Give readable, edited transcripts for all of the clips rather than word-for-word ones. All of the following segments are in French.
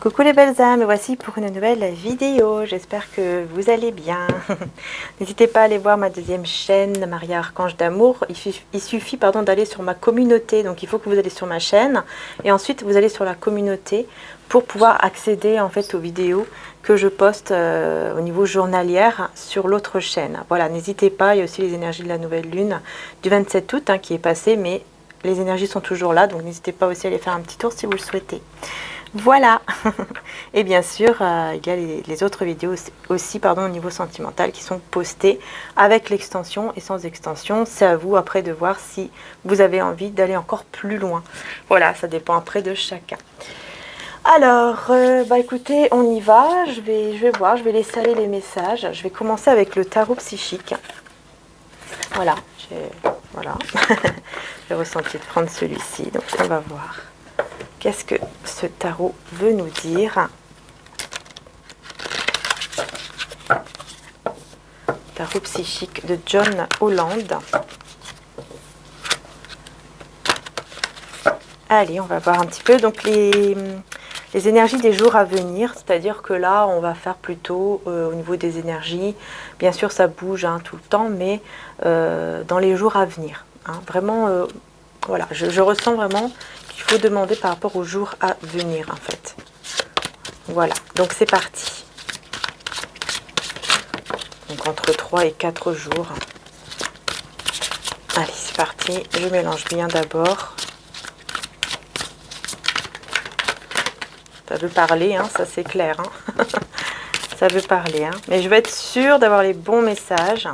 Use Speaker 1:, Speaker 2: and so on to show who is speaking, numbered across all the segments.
Speaker 1: Coucou les belles âmes, voici pour une nouvelle vidéo, j'espère que vous allez bien. N'hésitez pas à aller voir ma deuxième chaîne, Maria Archange d'Amour. Il suffit d'aller sur ma communauté, donc il faut que vous allez sur ma chaîne et ensuite vous allez sur la communauté pour pouvoir accéder en fait aux vidéos que je poste au niveau journalière sur l'autre chaîne. Voilà, n'hésitez pas, il y a aussi les énergies de la nouvelle lune du 27 août qui est passé, mais les énergies sont toujours là, donc n'hésitez pas aussi à aller faire un petit tour si vous le souhaitez. Voilà. Et bien sûr, il y a les autres vidéos aussi au niveau sentimental qui sont postées avec l'extension et sans extension. C'est à vous après de voir si vous avez envie d'aller encore plus loin. Voilà, ça dépend après de chacun. Alors, écoutez, on y va. Je vais voir, je vais laisser aller les messages. Je vais commencer avec le tarot psychique. Voilà, j'ai ressenti de prendre celui-ci, donc on va voir. Qu'est-ce que ce tarot veut nous dire? Tarot psychique de John Holland. Allez, on va voir un petit peu donc les énergies des jours à venir. C'est-à-dire que là, on va faire plutôt au niveau des énergies. Bien sûr, ça bouge tout le temps, mais dans les jours à venir. Vraiment, voilà, je ressens vraiment qu'il faut demander par rapport aux jours à venir, en fait. Voilà, donc c'est parti. Donc entre 3 et 4 jours. Allez, c'est parti. Je mélange bien d'abord. Ça veut parler, ça c'est clair. Ça veut parler. Mais je veux être sûre d'avoir les bons messages.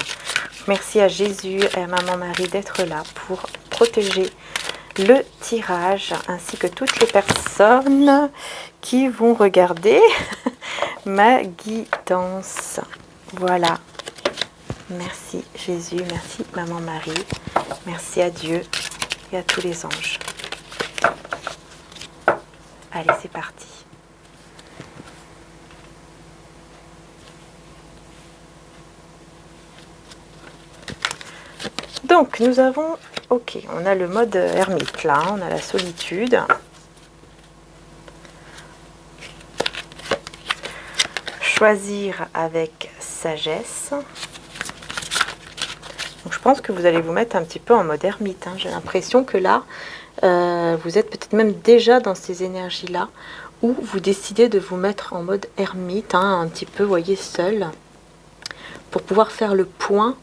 Speaker 1: Merci à Jésus et à Maman Marie d'être là pour protéger le tirage ainsi que toutes les personnes qui vont regarder ma guidance. Voilà. Merci Jésus, merci Maman Marie, merci à Dieu et à tous les anges. Allez, c'est parti. Donc, nous avons, ok, on a le mode ermite là, on a la solitude. Choisir avec sagesse. Donc, je pense que vous allez vous mettre un petit peu en mode ermite. J'ai l'impression que là, vous êtes peut-être même déjà dans ces énergies-là, où vous décidez de vous mettre en mode ermite, un petit peu, vous voyez, seul, pour pouvoir faire le point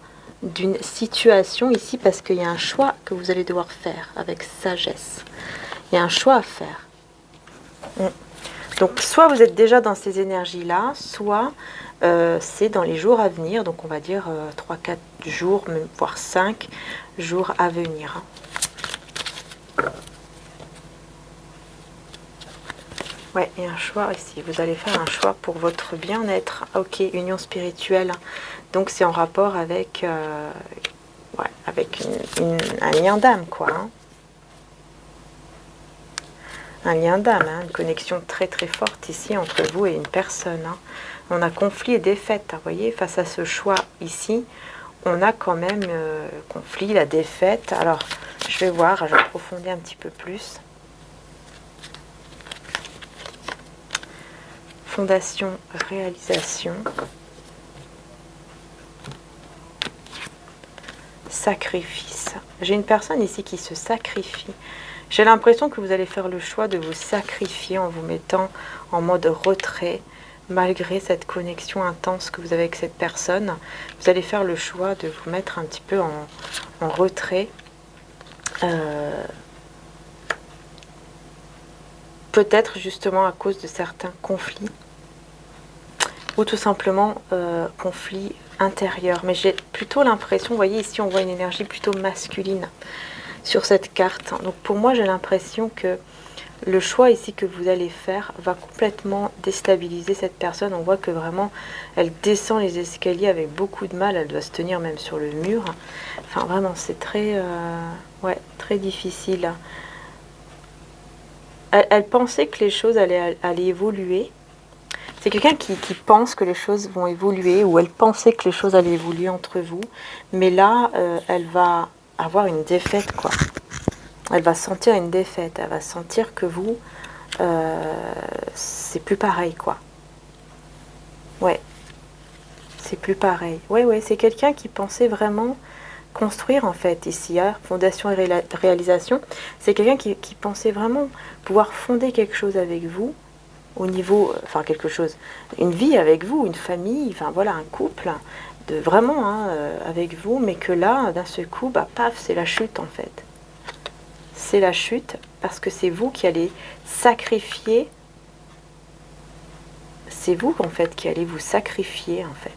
Speaker 1: d'une situation ici, parce qu'il y a un choix que vous allez devoir faire avec sagesse. Il y a un choix à faire. Donc, soit vous êtes déjà dans ces énergies-là, soit c'est dans les jours à venir, donc on va dire 3-4 jours, même, voire 5 jours à venir. Ouais, il y a un choix ici. Vous allez faire un choix pour votre bien-être. Ok, union spirituelle. Donc c'est en rapport avec, avec un lien d'âme, quoi. Un lien d'âme, une connexion très très forte ici entre vous et une personne. On a conflit et défaite, vous voyez, face à ce choix ici, on a quand même conflit, la défaite. Alors, je vais voir, je vais approfondir un petit peu plus. Fondation, réalisation. Sacrifice. J'ai une personne ici qui se sacrifie. J'ai l'impression que vous allez faire le choix de vous sacrifier en vous mettant en mode retrait, malgré cette connexion intense que vous avez avec cette personne. Vous allez faire le choix de vous mettre un petit peu en retrait. Peut-être justement à cause de certains conflits. Ou tout simplement conflits intérieurs. Mais j'ai plutôt l'impression, vous voyez ici on voit une énergie plutôt masculine sur cette carte. Donc pour moi j'ai l'impression que le choix ici que vous allez faire va complètement déstabiliser cette personne. On voit que vraiment elle descend les escaliers avec beaucoup de mal, elle doit se tenir même sur le mur. Enfin vraiment c'est très, très difficile. Elle pensait que les choses allaient évoluer. C'est quelqu'un qui pense que les choses vont évoluer, ou elle pensait que les choses allaient évoluer entre vous, mais là, elle va avoir une défaite, quoi. Elle va sentir une défaite, elle va sentir que vous, c'est plus pareil, quoi. Ouais, c'est plus pareil. Ouais, ouais, c'est quelqu'un qui pensait vraiment construire, en fait, ici, hein, fondation et réalisation. C'est quelqu'un qui pensait vraiment pouvoir fonder quelque chose avec vous, au niveau, enfin quelque chose, une vie avec vous, une famille, enfin voilà, un couple, de vraiment hein, avec vous, mais que là, d'un seul coup, bah paf, c'est la chute en fait. C'est la chute parce que c'est vous qui allez sacrifier, c'est vous en fait qui allez vous sacrifier en fait.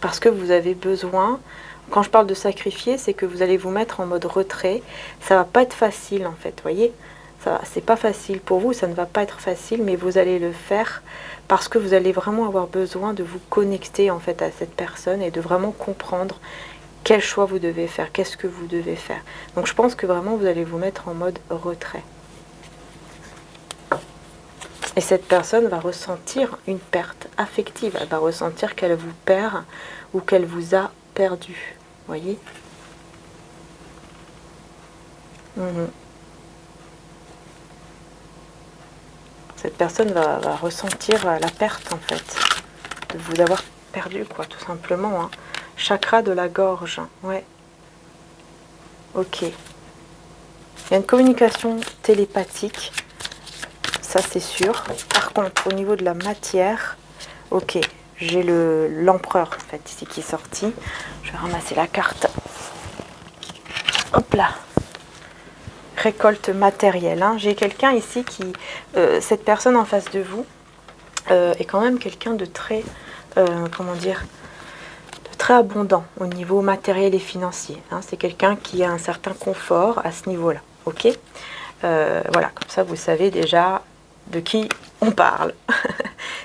Speaker 1: Parce que vous avez besoin, quand je parle de sacrifier, c'est que vous allez vous mettre en mode retrait, ça va pas être facile en fait, voyez. C'est pas facile pour vous, ça ne va pas être facile, mais vous allez le faire parce que vous allez vraiment avoir besoin de vous connecter en fait à cette personne et de vraiment comprendre quel choix vous devez faire, qu'est-ce que vous devez faire. Donc je pense que vraiment vous allez vous mettre en mode retrait. Et cette personne va ressentir une perte affective, elle va ressentir qu'elle vous perd ou qu'elle vous a perdu, voyez. Cette personne va ressentir la perte en fait, de vous avoir perdu quoi, tout simplement. Hein. Chakra de la gorge, ouais. Ok. Il y a une communication télépathique, ça c'est sûr. Par contre, au niveau de la matière, ok, j'ai l'empereur en fait ici qui est sorti. Je vais ramasser la carte. Hop là. Récolte matérielle. Hein. J'ai quelqu'un ici qui, cette personne en face de vous, est quand même quelqu'un de très, comment dire, de très abondant au niveau matériel et financier. Hein. C'est quelqu'un qui a un certain confort à ce niveau-là. Ok, voilà, comme ça vous savez déjà de qui on parle,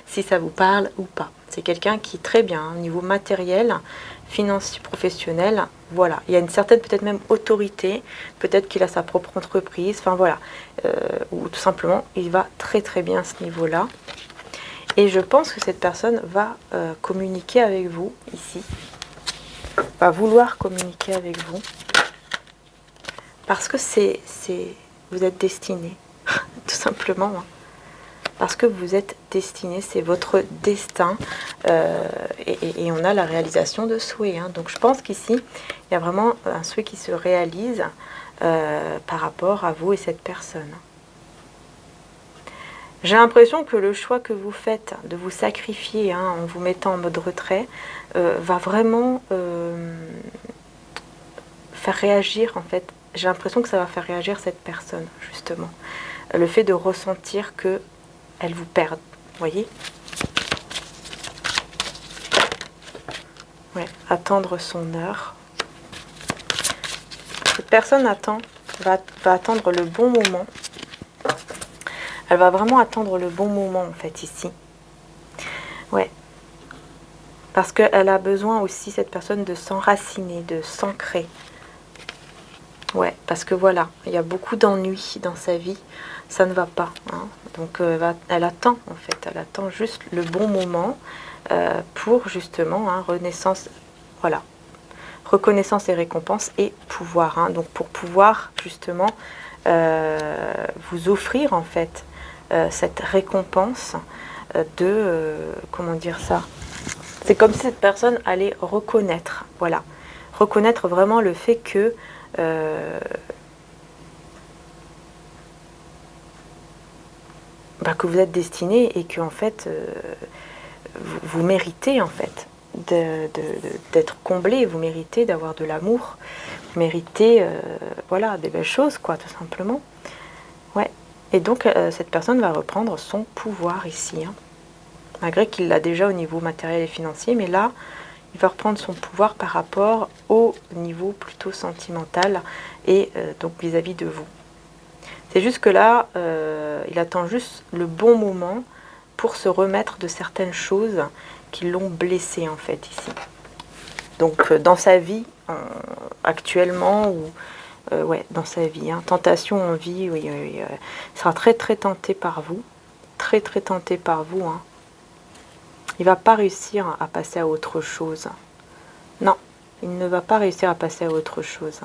Speaker 1: si ça vous parle ou pas. C'est quelqu'un qui est très bien hein, au niveau matériel, financier, professionnel. Voilà, il y a une certaine peut-être même autorité, peut-être qu'il a sa propre entreprise, enfin voilà, ou tout simplement il va très très bien à ce niveau-là. Et je pense que cette personne va communiquer avec vous ici, va vouloir communiquer avec vous, parce que vous êtes destiné, tout simplement. Hein. Parce que vous êtes destiné, c'est votre destin, et on a la réalisation de souhaits. Hein. Donc je pense qu'ici, il y a vraiment un souhait qui se réalise par rapport à vous et cette personne. J'ai l'impression que le choix que vous faites de vous sacrifier hein, en vous mettant en mode retrait va vraiment faire réagir en fait. J'ai l'impression que ça va faire réagir cette personne justement. Le fait de ressentir que elle vous perd, voyez. Ouais, attendre son heure. Cette personne va attendre le bon moment. Elle va vraiment attendre le bon moment en fait ici. Ouais. Parce qu'elle a besoin aussi, cette personne, de s'enraciner, de s'ancrer. Ouais, parce que voilà, il y a beaucoup d'ennuis dans sa vie. Ça ne va pas. Hein. Donc elle attend en fait, elle attend juste le bon moment pour justement hein, renaissance, voilà, reconnaissance et récompense et pouvoir. Hein. Donc pour pouvoir justement vous offrir en fait cette récompense de comment dire ça. C'est comme si cette personne allait reconnaître, voilà, reconnaître vraiment le fait que que vous êtes destiné et que en fait vous méritez en fait d'être comblé, vous méritez d'avoir de l'amour, vous méritez voilà des belles choses quoi tout simplement. Ouais. Et donc cette personne va reprendre son pouvoir ici, hein. Malgré qu'il l'a déjà au niveau matériel et financier, mais là il va reprendre son pouvoir par rapport au niveau plutôt sentimental et donc vis-à-vis de vous. C'est juste que là, il attend juste le bon moment pour se remettre de certaines choses qui l'ont blessé en fait ici. Donc dans sa vie, actuellement, ou ouais, dans sa vie, hein, tentation en vie, oui, il sera très très tenté par vous, très très tenté par vous. Hein. Il ne va pas réussir à passer à autre chose. Non, il ne va pas réussir à passer à autre chose.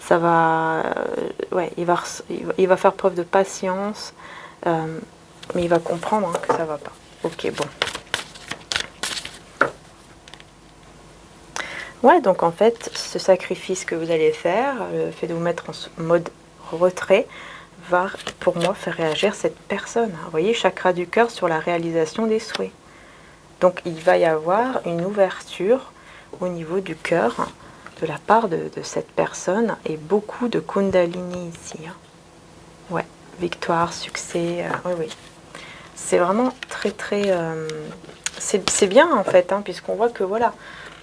Speaker 1: ça va, ouais, il va faire preuve de patience, mais il va comprendre hein, que ça va pas. Ok, bon. Ouais, donc en fait, ce sacrifice que vous allez faire, le fait de vous mettre en mode retrait, va pour moi faire réagir cette personne. Vous voyez, chakra du cœur sur la réalisation des souhaits. Donc il va y avoir une ouverture au niveau du cœur de la part de cette personne et beaucoup de kundalini ici. Hein. Ouais, victoire, succès, oui, oui. C'est vraiment très, très... c'est bien en fait, hein, puisqu'on voit que voilà,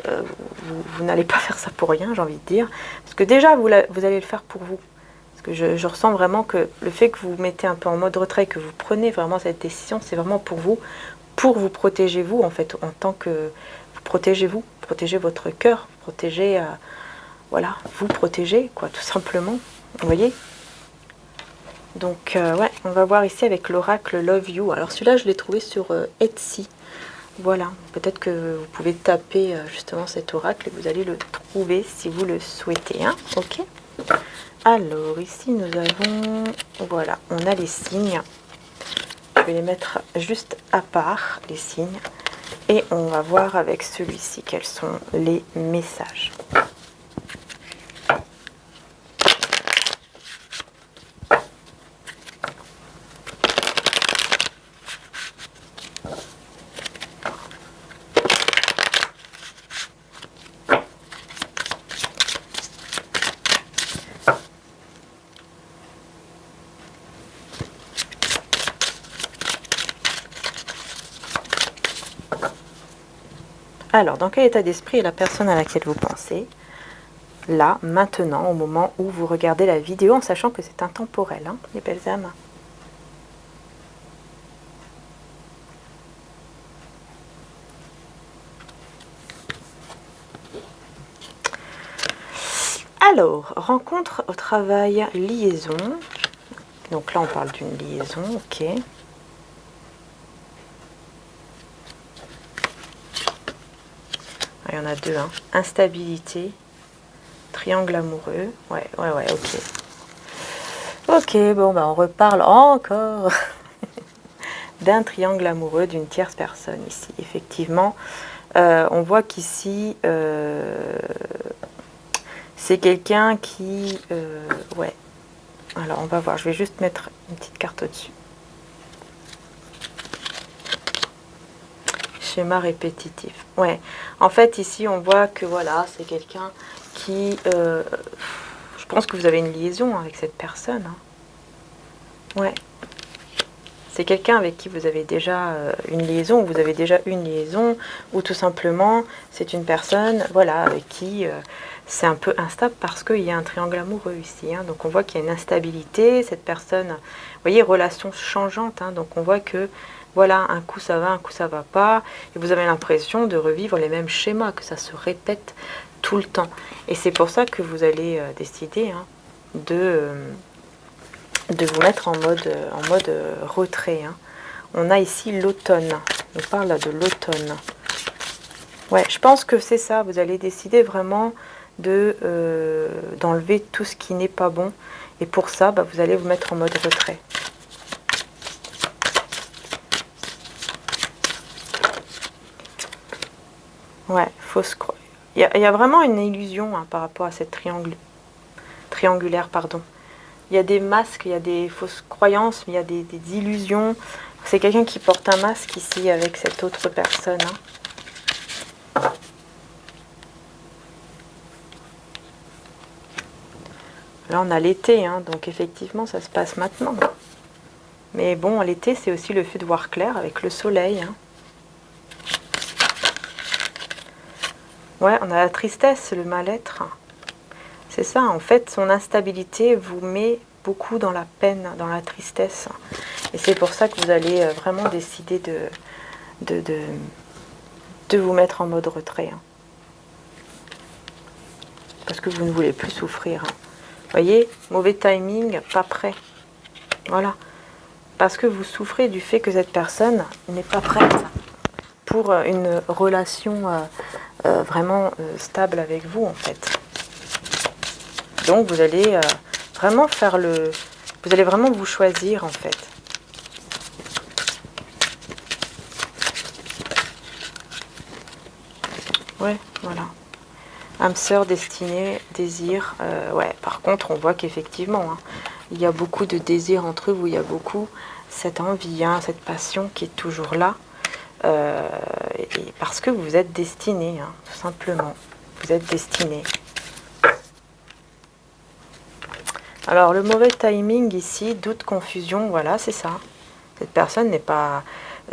Speaker 1: vous n'allez pas faire ça pour rien, j'ai envie de dire. Parce que déjà, vous allez le faire pour vous. Parce que je ressens vraiment que le fait que vous vous mettez un peu en mode retrait, que vous prenez vraiment cette décision, c'est vraiment pour vous protéger vous, en fait, en tant que... vous, protégez votre cœur, protégez... voilà, vous protégez, quoi, tout simplement. Vous voyez? Donc, ouais, on va voir ici avec l'oracle Love You. Alors, celui-là, je l'ai trouvé sur Etsy. Voilà, peut-être que vous pouvez taper justement cet oracle et vous allez le trouver si vous le souhaitez. Hein, ok? Alors, ici, nous avons... Voilà, on a les signes. Je vais les mettre juste à part, les signes. Et on va voir avec celui-ci quels sont les messages. Alors, dans quel état d'esprit est la personne à laquelle vous pensez? Là, maintenant, au moment où vous regardez la vidéo, en sachant que c'est intemporel, hein, les belles âmes. Alors, rencontre au travail, liaison. Donc là, on parle d'une liaison, ok. Il y en a deux, hein. Instabilité, triangle amoureux. Ouais, ok. Ok, bon, bah on reparle encore d'un triangle amoureux d'une tierce personne ici. Effectivement, on voit qu'ici, c'est quelqu'un qui... ouais. Alors, on va voir. Je vais juste mettre une petite carte au-dessus. Schéma répétitif. Ouais. En fait, ici, on voit que voilà, c'est quelqu'un qui... je pense que vous avez une liaison avec cette personne. Hein. Ouais. C'est quelqu'un avec qui vous avez déjà une liaison, ou vous avez déjà une liaison, ou tout simplement, c'est une personne, voilà, avec qui c'est un peu instable parce qu'il y a un triangle amoureux ici. Hein. Donc on voit qu'il y a une instabilité, cette personne, vous voyez, relation changeante. Hein. Donc on voit que, voilà, un coup ça va, un coup ça va pas, et vous avez l'impression de revivre les mêmes schémas, que ça se répète tout le temps. Et c'est pour ça que vous allez décider hein, de vous mettre en mode retrait. Hein. On a ici l'automne. On parle de l'automne. Ouais, je pense que c'est ça. Vous allez décider vraiment d'enlever tout ce qui n'est pas bon. Et pour ça, bah, vous allez vous mettre en mode retrait. Ouais, fausse croix. Il y a vraiment une illusion hein, par rapport à cette triangulaire, pardon. Il y a des masques, il y a des fausses croyances, mais il y a des illusions. C'est quelqu'un qui porte un masque ici avec cette autre personne. Hein. Là, on a l'été, hein, donc effectivement, ça se passe maintenant. Mais bon, l'été, c'est aussi le fait de voir clair avec le soleil. Hein. Ouais, on a la tristesse, le mal-être. C'est ça, en fait, son instabilité vous met beaucoup dans la peine, dans la tristesse. Et c'est pour ça que vous allez vraiment décider de vous mettre en mode retrait. Hein. Parce que vous ne voulez plus souffrir. Hein. Vous voyez, mauvais timing, pas prêt. Voilà. Parce que vous souffrez du fait que cette personne n'est pas prête pour une relation vraiment stable avec vous, en fait. Donc vous allez vraiment faire vous allez vraiment vous choisir en fait. Ouais, voilà. Âme sœur, destinée, désir. Ouais, par contre, on voit qu'effectivement, hein, il y a beaucoup de désir entre vous, il y a beaucoup cette envie, hein, cette passion qui est toujours là. Et parce que vous êtes destiné, hein, tout simplement. Vous êtes destiné. Alors, le mauvais timing ici, doute, confusion, voilà, c'est ça. Cette personne n'est pas,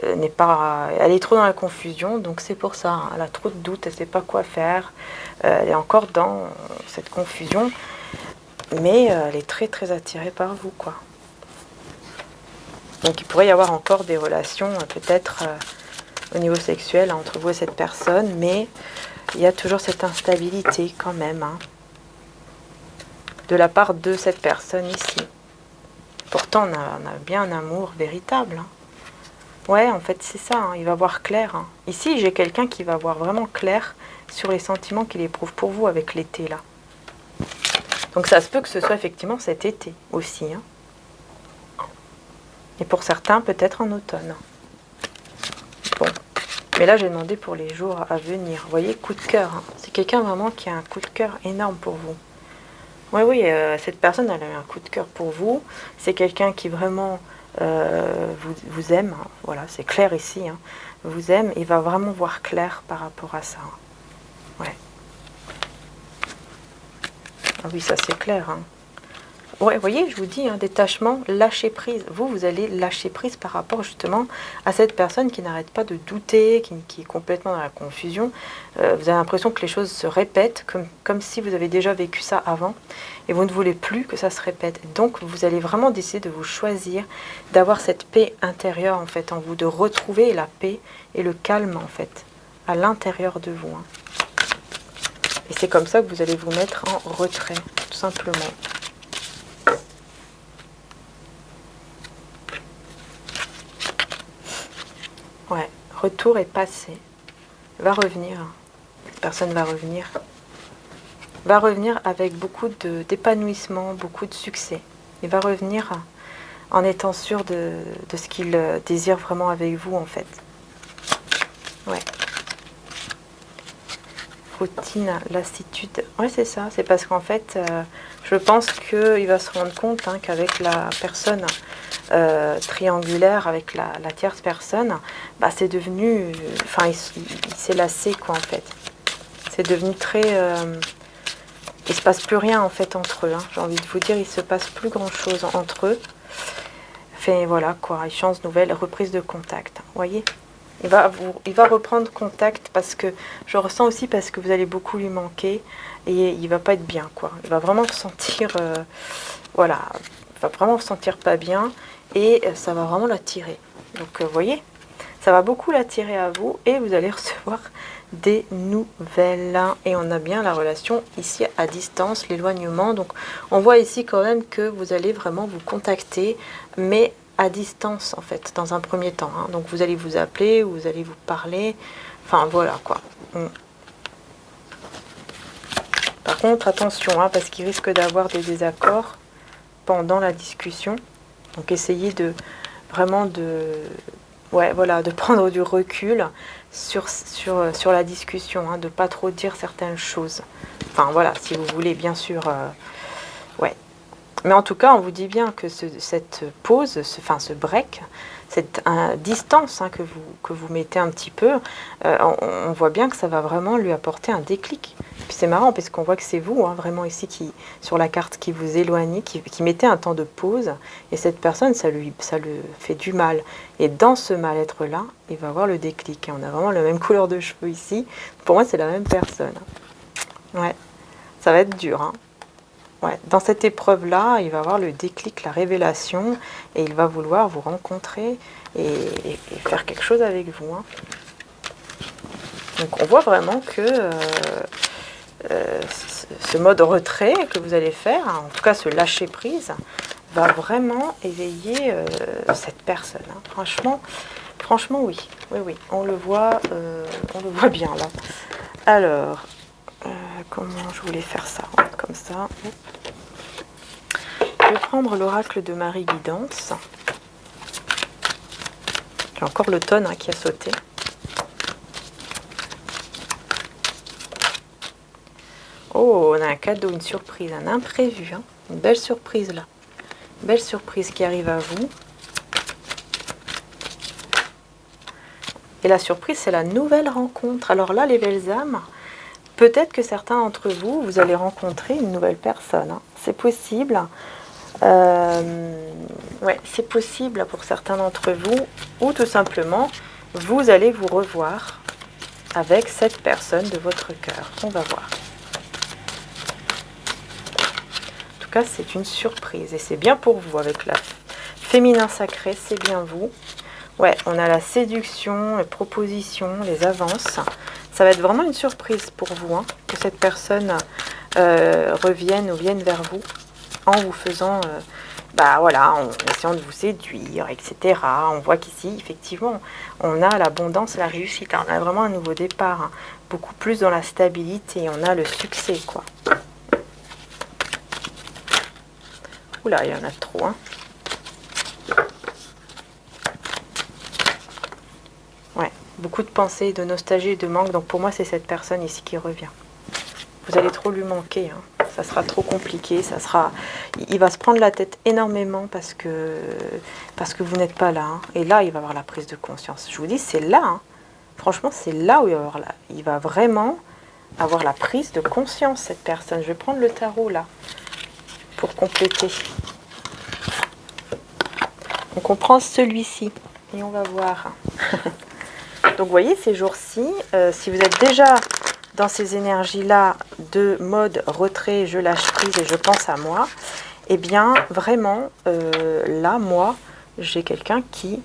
Speaker 1: elle est trop dans la confusion, donc c'est pour ça. Hein, elle a trop de doutes, elle ne sait pas quoi faire. Elle est encore dans cette confusion, mais elle est très très attirée par vous, quoi. Donc, il pourrait y avoir encore des relations, peut-être au niveau sexuel, entre vous et cette personne, mais il y a toujours cette instabilité quand même, hein, de la part de cette personne ici. Pourtant, on a bien un amour véritable. Hein. Ouais, en fait, c'est ça, hein, il va voir clair. Hein. Ici, j'ai quelqu'un qui va voir vraiment clair sur les sentiments qu'il éprouve pour vous avec l'été, là. Donc ça se peut que ce soit effectivement cet été aussi. Hein. Et pour certains, peut-être en automne. Bon. Mais là, j'ai demandé pour les jours à venir. Vous voyez, coup de cœur. Hein. C'est quelqu'un vraiment qui a un coup de cœur énorme pour vous. Oui, oui, cette personne, elle a eu un coup de cœur pour vous. C'est quelqu'un qui vraiment vous aime. Hein. Voilà, c'est clair ici. Hein. Vous aime et va vraiment voir clair par rapport à ça. Hein. Ouais. Ah oui, ça c'est clair. Hein. Ouais, vous voyez, je vous dis, hein, détachement, lâcher prise. Vous allez lâcher prise par rapport justement à cette personne qui n'arrête pas de douter, qui est complètement dans la confusion. Vous avez l'impression que les choses se répètent, comme si vous avez déjà vécu ça avant, et vous ne voulez plus que ça se répète. Donc, vous allez vraiment décider de vous choisir, d'avoir cette paix intérieure en fait en vous, de retrouver la paix et le calme en fait à l'intérieur de vous. Hein. Et c'est comme ça que vous allez vous mettre en retrait, tout simplement. Ouais, retour est passé. Va revenir. Cette personne va revenir. Va revenir avec beaucoup d'épanouissement, beaucoup de succès. Il va revenir en étant sûr de ce qu'il désire vraiment avec vous, en fait. Ouais. Routine, lassitude. Ouais, c'est ça. C'est parce qu'en fait, je pense qu'il va se rendre compte hein, qu'avec la personne triangulaire, avec la tierce personne, bah, c'est devenu... Enfin, il s'est lassé, quoi, en fait. C'est devenu très... il se passe plus rien, en fait, entre eux. Hein. J'ai envie de vous dire, il se passe plus grand-chose entre eux. Enfin, voilà, quoi. Chance nouvelle, reprise de contact. Vous voyez ? Il va reprendre contact parce que je ressens aussi parce que vous allez beaucoup lui manquer et il va pas être bien quoi. Il va vraiment se sentir voilà, il va vraiment se sentir pas bien et ça va vraiment l'attirer. Donc vous voyez, ça va beaucoup l'attirer à vous et vous allez recevoir des nouvelles. Et on a bien la relation ici à distance, l'éloignement. Donc on voit ici quand même que vous allez vraiment vous contacter, mais à distance en fait, dans un premier temps. Hein. Donc vous allez vous appeler, vous allez vous parler, enfin voilà quoi. Par contre, attention, hein, parce qu'il risque d'avoir des désaccords pendant la discussion. Donc essayez de vraiment ouais, voilà, de prendre du recul sur la discussion, hein, de ne pas trop dire certaines choses. Enfin voilà, si vous voulez bien sûr, ouais. Mais en tout cas, on vous dit bien que cette pause, ce break, cette distance hein, que vous mettez un petit peu, on voit bien que ça va vraiment lui apporter un déclic. Puis c'est marrant parce qu'on voit que c'est vous, hein, vraiment ici, sur la carte, qui vous éloignez, qui mettez un temps de pause. Et cette personne, ça lui fait du mal. Et dans ce mal-être-là, il va avoir le déclic. Et on a vraiment la même couleur de cheveux ici. Pour moi, c'est la même personne. Ouais, ça va être dur, hein. Ouais, dans cette épreuve-là, il va avoir le déclic, la révélation, et il va vouloir vous rencontrer et faire quelque chose avec vous. Hein. Donc on voit vraiment que ce mode retrait que vous allez faire, hein, en tout cas ce lâcher prise, va vraiment éveiller cette personne. Hein. Franchement, oui. Oui, on le voit bien là. Alors, comment je voulais faire ça? Comme ça. vais prendre l'oracle de Marie Guidance. J'ai encore l'automne qui a sauté. Oh, on a un cadeau, une surprise, un imprévu. Hein. Une belle surprise là. Une belle surprise qui arrive à vous. Et la surprise, c'est la nouvelle rencontre. Alors là, les belles âmes, peut-être que certains d'entre vous, vous allez rencontrer une nouvelle personne. Hein. C'est possible. Ouais, c'est possible pour certains d'entre vous. Ou tout simplement, vous allez vous revoir avec cette personne de votre cœur. On va voir. En tout cas, c'est une surprise. Et c'est bien pour vous avec la féminin sacré, c'est bien vous. Ouais, on a la séduction, les propositions, les avances. Ça va être vraiment une surprise pour vous, hein, que cette personne revienne ou vienne vers vous en vous faisant, voilà, en essayant de vous séduire, etc. On voit qu'ici, effectivement, on a l'abondance, la réussite. On a vraiment un nouveau départ, hein, beaucoup plus dans la stabilité. On a le succès, quoi. Oula, il y en a trop, hein. Ouais, beaucoup de pensées, de nostalgie, de manque. Donc pour moi, c'est cette personne ici qui revient. Vous allez trop lui manquer. Hein. Ça sera trop compliqué. Il va se prendre la tête énormément parce que vous n'êtes pas là. Hein. Et là, il va avoir la prise de conscience. Je vous dis, c'est là. Hein. Franchement, c'est là où il va vraiment avoir la prise de conscience, cette personne. Je vais prendre le tarot là pour compléter. Donc on prend celui-ci et on va voir. Donc vous voyez, ces jours-ci, si vous êtes déjà dans ces énergies-là de mode retrait, je lâche prise et je pense à moi, eh bien vraiment, là, moi, j'ai quelqu'un qui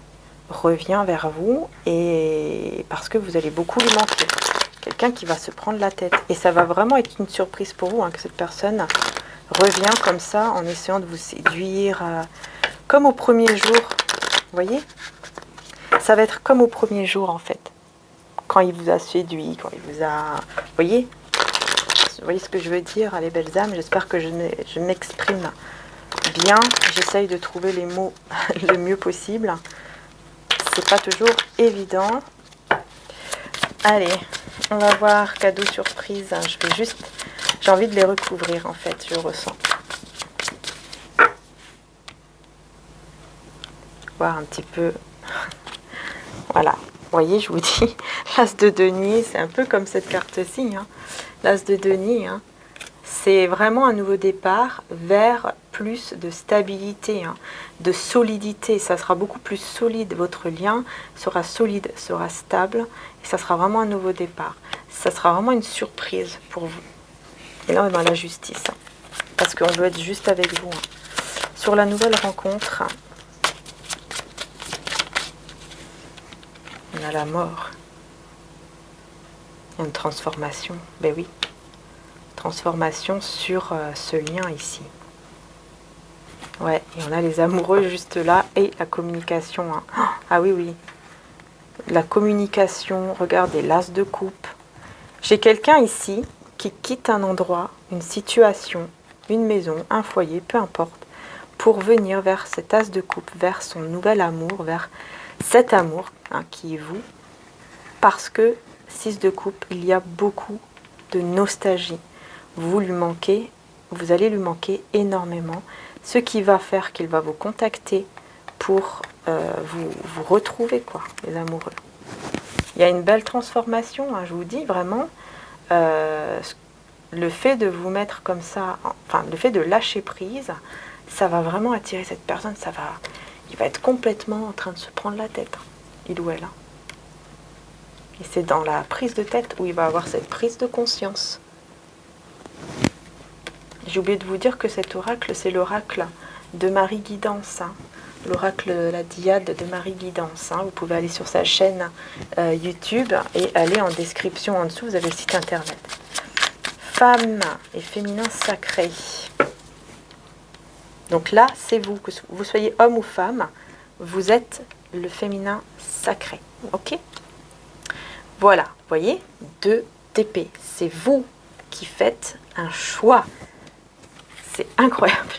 Speaker 1: revient vers vous et parce que vous allez beaucoup lui manquer. Quelqu'un qui va se prendre la tête. Et ça va vraiment être une surprise pour vous, hein, que cette personne revient comme ça en essayant de vous séduire comme au premier jour. Vous voyez ? Ça va être comme au premier jour en fait. Quand il vous a séduit, quand il vous a... Vous voyez ce que je veux dire, les belles âmes? J'espère que je m'exprime bien. J'essaye de trouver les mots le mieux possible. C'est pas toujours évident. Allez, on va voir cadeau surprise. J'ai envie de les recouvrir en fait, je ressens. Voir un petit peu... Voilà, vous voyez, je vous dis, l'as de denier, c'est un peu comme cette carte-ci, hein. L'as de denier, hein. C'est vraiment un nouveau départ vers plus de stabilité, hein, de solidité. Ça sera beaucoup plus solide, votre lien sera solide, sera stable, et ça sera vraiment un nouveau départ. Ça sera vraiment une surprise pour vous. Et là, on est dans la justice, hein, parce qu'on veut être juste avec vous. Hein. Sur la nouvelle rencontre, on a la mort. Il y a une transformation. Ben oui. Transformation sur ce lien ici. Ouais, et on a les amoureux juste là et la communication. Hein. Ah oui, oui. La communication, regardez, l'as de coupe. J'ai quelqu'un ici qui quitte un endroit, une situation, une maison, un foyer, peu importe, pour venir vers cet as de coupe, vers son nouvel amour, vers cet amour, hein, qui est vous, parce que 6 de coupe, il y a beaucoup de nostalgie. Vous lui manquez, vous allez lui manquer énormément, ce qui va faire qu'il va vous contacter pour vous retrouver, quoi, les amoureux. Il y a une belle transformation, hein, je vous dis vraiment, le fait de vous mettre comme ça, enfin le fait de lâcher prise, ça va vraiment attirer cette personne, il va être complètement en train de se prendre la tête, il ou elle. Hein. Et c'est dans la prise de tête où il va avoir cette prise de conscience. J'ai oublié de vous dire que cet oracle, c'est l'oracle de Marie Guidance. Hein. L'oracle, la diade de Marie Guidance. Hein. Vous pouvez aller sur sa chaîne YouTube et aller en description en dessous, vous avez le site internet. Femme et féminin sacré. Donc là, c'est vous, que vous soyez homme ou femme, vous êtes le féminin sacré. Ok ? Voilà, vous voyez, 2 d'épée. C'est vous qui faites un choix. C'est incroyable.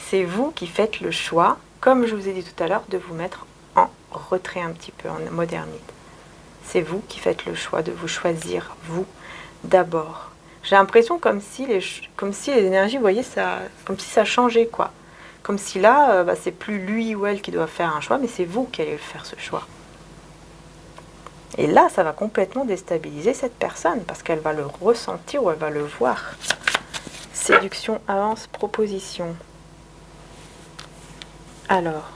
Speaker 1: c'est vous qui faites le choix, comme je vous ai dit tout à l'heure, de vous mettre en retrait un petit peu, en mode ermite. C'est vous qui faites le choix de vous choisir, vous, d'abord. J'ai l'impression comme si les énergies, vous voyez, comme si ça changeait, quoi. Comme si là, c'est plus lui ou elle qui doit faire un choix, mais c'est vous qui allez faire ce choix. Et là, ça va complètement déstabiliser cette personne, parce qu'elle va le ressentir ou elle va le voir. Séduction, avance, proposition. Alors,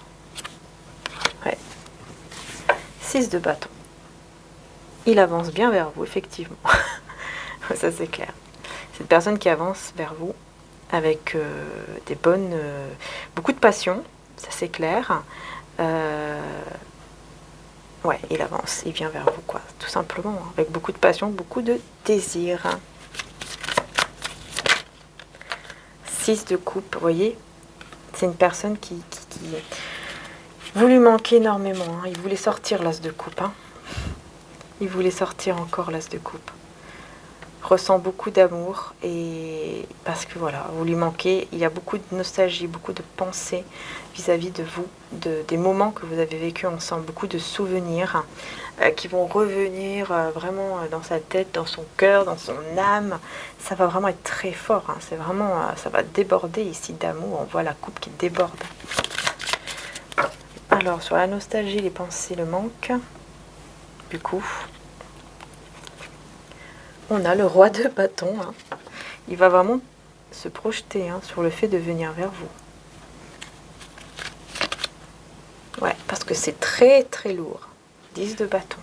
Speaker 1: ouais. 6 de bâton. Il avance bien vers vous, effectivement. Ça, c'est clair. C'est une personne qui avance vers vous avec beaucoup de passion, ça c'est clair. Ouais, il avance, il vient vers vous, quoi, tout simplement, hein, avec beaucoup de passion, beaucoup de désir. 6 de coupe, vous voyez, c'est une personne qui vous lui manquez énormément, hein. Il voulait sortir l'as de coupe, hein. Il voulait sortir encore l'as de coupe. Ressent beaucoup d'amour et parce que voilà, vous lui manquez, il y a beaucoup de nostalgie, beaucoup de pensées vis-à-vis de vous, des moments que vous avez vécu ensemble, beaucoup de souvenirs qui vont revenir vraiment dans sa tête, dans son cœur, dans son âme. Ça va vraiment être très fort, hein. C'est vraiment, ça va déborder ici d'amour. On voit la coupe qui déborde. Alors sur la nostalgie, les pensées, le manque, du coup. On a le roi de bâton, hein. Il va vraiment se projeter, hein, sur le fait de venir vers vous. Ouais, parce que c'est très très lourd. 10 de bâton.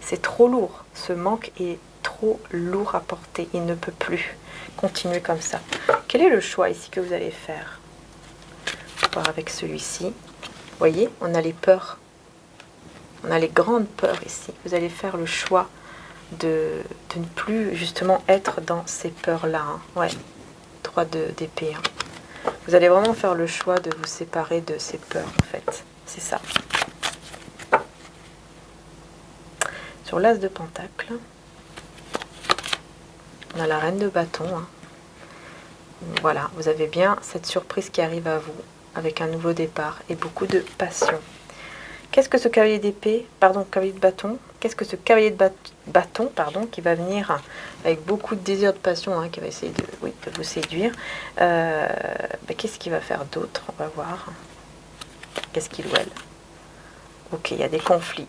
Speaker 1: C'est trop lourd. Ce manque est trop lourd à porter. Il ne peut plus continuer comme ça. Quel est le choix ici que vous allez faire? On va voir avec celui-ci. Vous voyez, on a les peurs. On a les grandes peurs ici. Vous allez faire le choix de ne plus justement être dans ces peurs-là, hein. Ouais, 3 d'épée, hein. Vous allez vraiment faire le choix de vous séparer de ces peurs, en fait. C'est ça. Sur l'as de pentacle, on a la reine de bâton, hein. Voilà, vous avez bien cette surprise qui arrive à vous, avec un nouveau départ et beaucoup de passion. Qu'est-ce que ce cavalier d'épée, pardon, cavalier de bâton, qu'est-ce que ce cavalier de bâton, pardon, qui va venir avec beaucoup de désir de passion, hein, qui va essayer de vous séduire. Qu'est-ce qu'il va faire d'autre? On va voir. Qu'est-ce qu'il ou elle? Ok, il y a des conflits.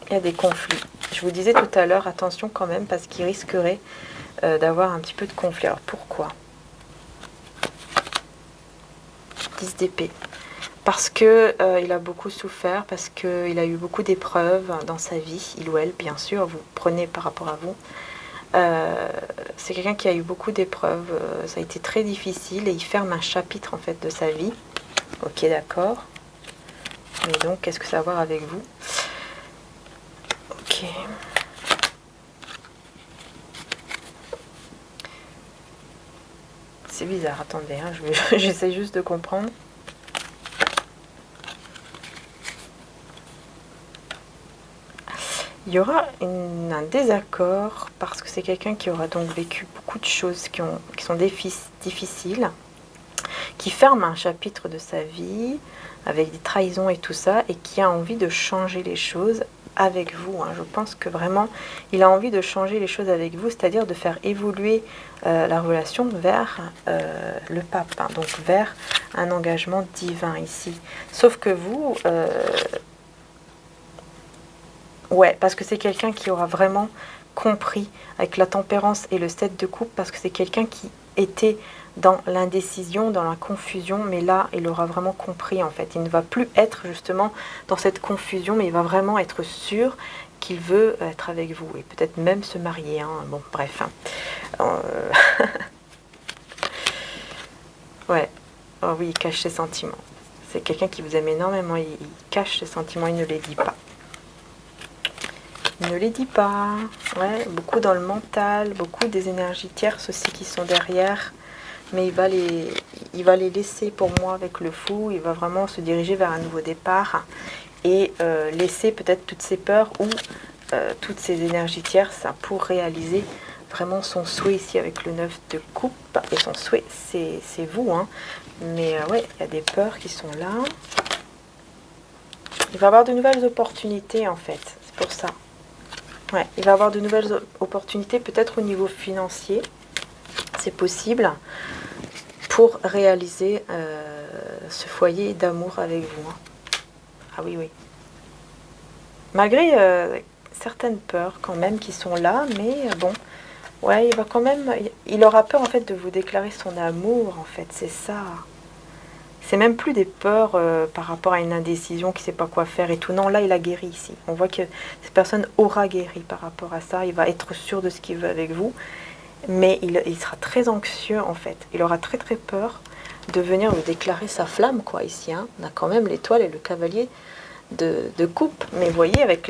Speaker 1: Il y a des conflits. Je vous disais tout à l'heure, attention quand même, parce qu'il risquerait d'avoir un petit peu de conflit. Alors pourquoi? 10 d'épée. Parce que il a beaucoup souffert, parce qu'il a eu beaucoup d'épreuves dans sa vie, il ou elle, bien sûr, vous prenez par rapport à vous. C'est quelqu'un qui a eu beaucoup d'épreuves, ça a été très difficile et il ferme un chapitre en fait de sa vie. Ok, d'accord. Mais donc, qu'est-ce que ça va voir avec vous? Ok. C'est bizarre, attendez, hein, j'essaie juste de comprendre. Il y aura un désaccord parce que c'est quelqu'un qui aura donc vécu beaucoup de choses qui sont difficiles, qui ferme un chapitre de sa vie avec des trahisons et tout ça, et qui a envie de changer les choses avec vous, hein. Je pense que vraiment, il a envie de changer les choses avec vous, c'est-à-dire de faire évoluer la relation vers le pape, hein, donc vers un engagement divin ici. Sauf que vous... ouais, parce que c'est quelqu'un qui aura vraiment compris avec la tempérance et le 7 de coupe, parce que c'est quelqu'un qui était dans l'indécision, dans la confusion, mais là, il aura vraiment compris en fait. Il ne va plus être justement dans cette confusion, mais il va vraiment être sûr qu'il veut être avec vous et peut-être même se marier, hein. Bon, bref. Hein. Ouais, oh oui, il cache ses sentiments. C'est quelqu'un qui vous aime énormément, il cache ses sentiments, il ne les dit pas. Il ne les dit pas. Ouais, beaucoup dans le mental, beaucoup des énergies tierces aussi qui sont derrière. Mais il va les laisser pour moi avec le fou. Il va vraiment se diriger vers un nouveau départ et laisser peut-être toutes ses peurs ou toutes ces énergies tierces pour réaliser vraiment son souhait ici avec le 9 de coupe. Et son souhait, c'est vous, hein. Mais ouais, il y a des peurs qui sont là. Il va avoir de nouvelles opportunités en fait, c'est pour ça. Ouais, il va avoir de nouvelles opportunités, peut-être au niveau financier, c'est possible, pour réaliser ce foyer d'amour avec vous. Hein. Ah oui, oui. Malgré certaines peurs quand même qui sont là, mais bon, ouais, il va quand même, il aura peur en fait de vous déclarer son amour en fait, c'est ça. C'est même plus des peurs par rapport à une indécision qui ne sait pas quoi faire et tout. Non, là, il a guéri ici. On voit que cette personne aura guéri par rapport à ça. Il va être sûr de ce qu'il veut avec vous. Mais il sera très anxieux, en fait. Il aura très, très peur de venir vous déclarer sa flamme, quoi, ici. Hein. On a quand même l'étoile et le cavalier de coupe. Mais vous voyez, avec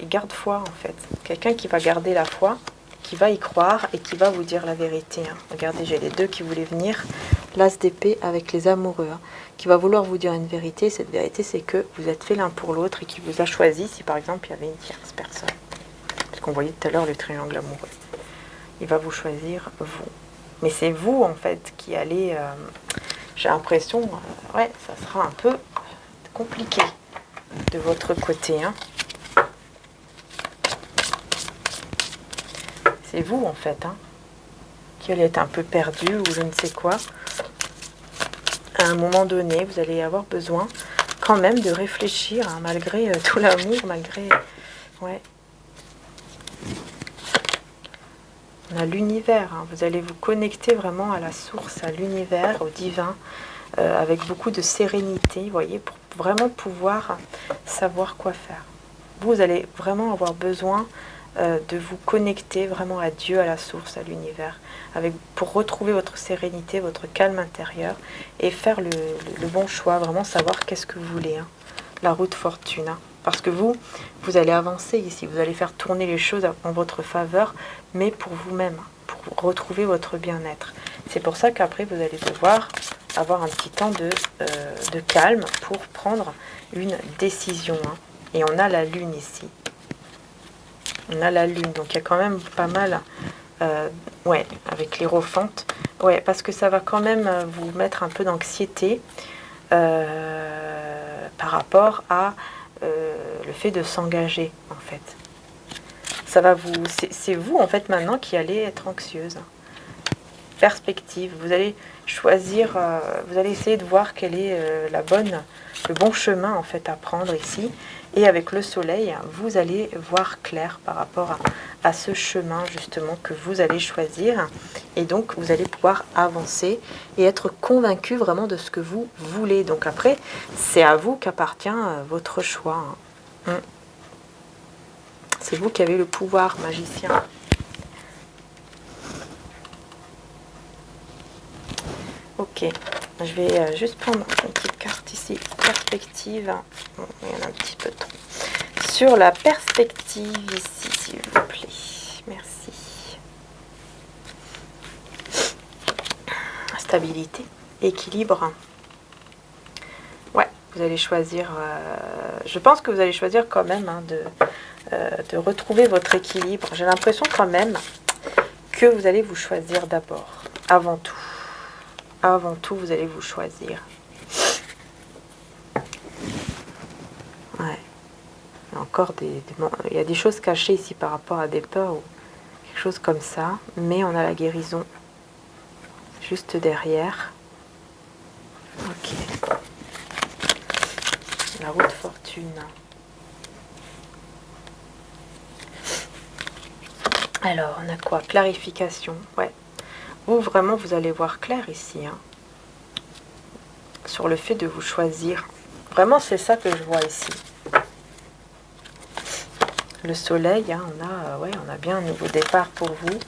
Speaker 1: il garde foi, en fait. Quelqu'un qui va garder la foi, qui va y croire et qui va vous dire la vérité. Hein. Regardez, j'ai les deux qui voulaient venir. L'as d'épée avec les amoureux, hein, qui va vouloir vous dire une vérité. Cette vérité, c'est que vous êtes fait l'un pour l'autre et qui vous a choisi si par exemple il y avait une tierce personne. Parce qu'on voyait tout à l'heure le triangle amoureux. Il va vous choisir vous. Mais c'est vous en fait qui allez, j'ai l'impression, ouais, ça sera un peu compliqué de votre côté. Hein. C'est vous en fait, hein, qui allez être un peu perdu ou je ne sais quoi. À un moment donné, vous allez avoir besoin quand même de réfléchir, hein, malgré tout l'amour, malgré... Ouais. On a l'univers, hein, vous allez vous connecter vraiment à la source, à l'univers, au divin, avec beaucoup de sérénité, vous voyez, pour vraiment pouvoir savoir quoi faire. Vous allez vraiment avoir besoin de vous connecter vraiment à Dieu, à la source, à l'univers, pour retrouver votre sérénité, votre calme intérieur et faire le bon choix, vraiment savoir qu'est-ce que vous voulez, hein, la route fortune. Hein, parce que vous allez avancer ici, vous allez faire tourner les choses en votre faveur, mais pour vous-même, pour retrouver votre bien-être. C'est pour ça qu'après vous allez devoir avoir un petit temps de calme pour prendre une décision. Hein. Et on a la lune ici. On a la lune, donc il y a quand même pas mal, ouais, avec l'Hiérophante, ouais, parce que ça va quand même vous mettre un peu d'anxiété par rapport à le fait de s'engager, en fait. Ça va c'est vous, en fait, maintenant qui allez être anxieuse. Perspective, vous allez choisir, vous allez essayer de voir quel est le bon chemin, en fait, à prendre ici. Et avec le soleil, vous allez voir clair par rapport à ce chemin justement que vous allez choisir. Et donc, vous allez pouvoir avancer et être convaincu vraiment de ce que vous voulez. Donc après, c'est à vous qu'appartient votre choix. Hein. C'est vous qui avez le pouvoir, magicien. Ok, je vais juste prendre une petite carte ici. Perspective. Bon, il y en a un petit peu trop. Sur la perspective ici, s'il vous plaît. Merci. Stabilité, équilibre. Ouais, vous allez choisir... je pense que vous allez choisir quand même hein, de retrouver votre équilibre. J'ai l'impression quand même que vous allez vous choisir d'abord, avant tout. Avant tout, vous allez vous choisir. Ouais. Il y a encore il y a des choses cachées ici par rapport à des peurs ou quelque chose comme ça. Mais on a la guérison juste derrière. Ok. La roue de fortune. Alors, on a quoi? Clarification. Ouais. Vous, vraiment, vous allez voir clair ici. Hein, sur le fait de vous choisir. Vraiment, c'est ça que je vois ici. Le soleil, hein, on a bien un nouveau départ pour vous.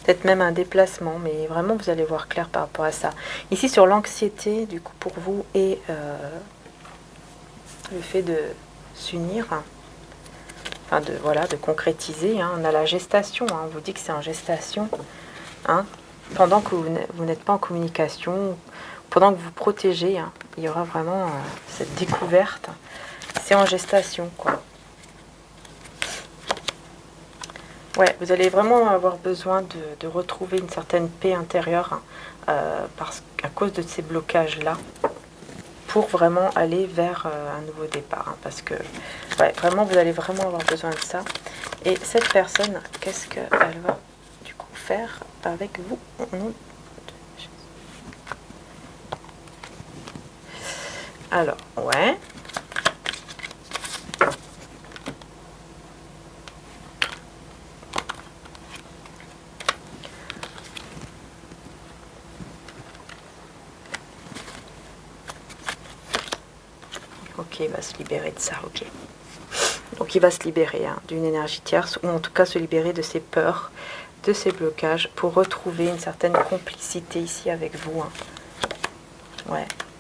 Speaker 1: Peut-être même un déplacement, mais vraiment, vous allez voir clair par rapport à ça. Ici, sur l'anxiété, du coup, pour vous, et le fait de s'unir, enfin, de concrétiser. Hein, on a la gestation, hein, on vous dit que c'est en gestation. Hein, pendant que vous n'êtes pas en communication, pendant que vous protégez, hein, il y aura vraiment cette découverte. C'est en gestation, quoi. Ouais, vous allez vraiment avoir besoin de retrouver une certaine paix intérieure, hein, à cause de ces blocages-là, pour vraiment aller vers un nouveau départ. Hein, parce que ouais, vraiment, vous allez vraiment avoir besoin de ça. Et cette personne, qu'est-ce qu'elle va du coup faire avec vous? Alors, ouais. Ok, il va se libérer de ça, ok. Donc il va se libérer hein, d'une énergie tierce, ou en tout cas se libérer de ses peurs, de ses blocages, pour retrouver une certaine complicité ici avec vous. Hein.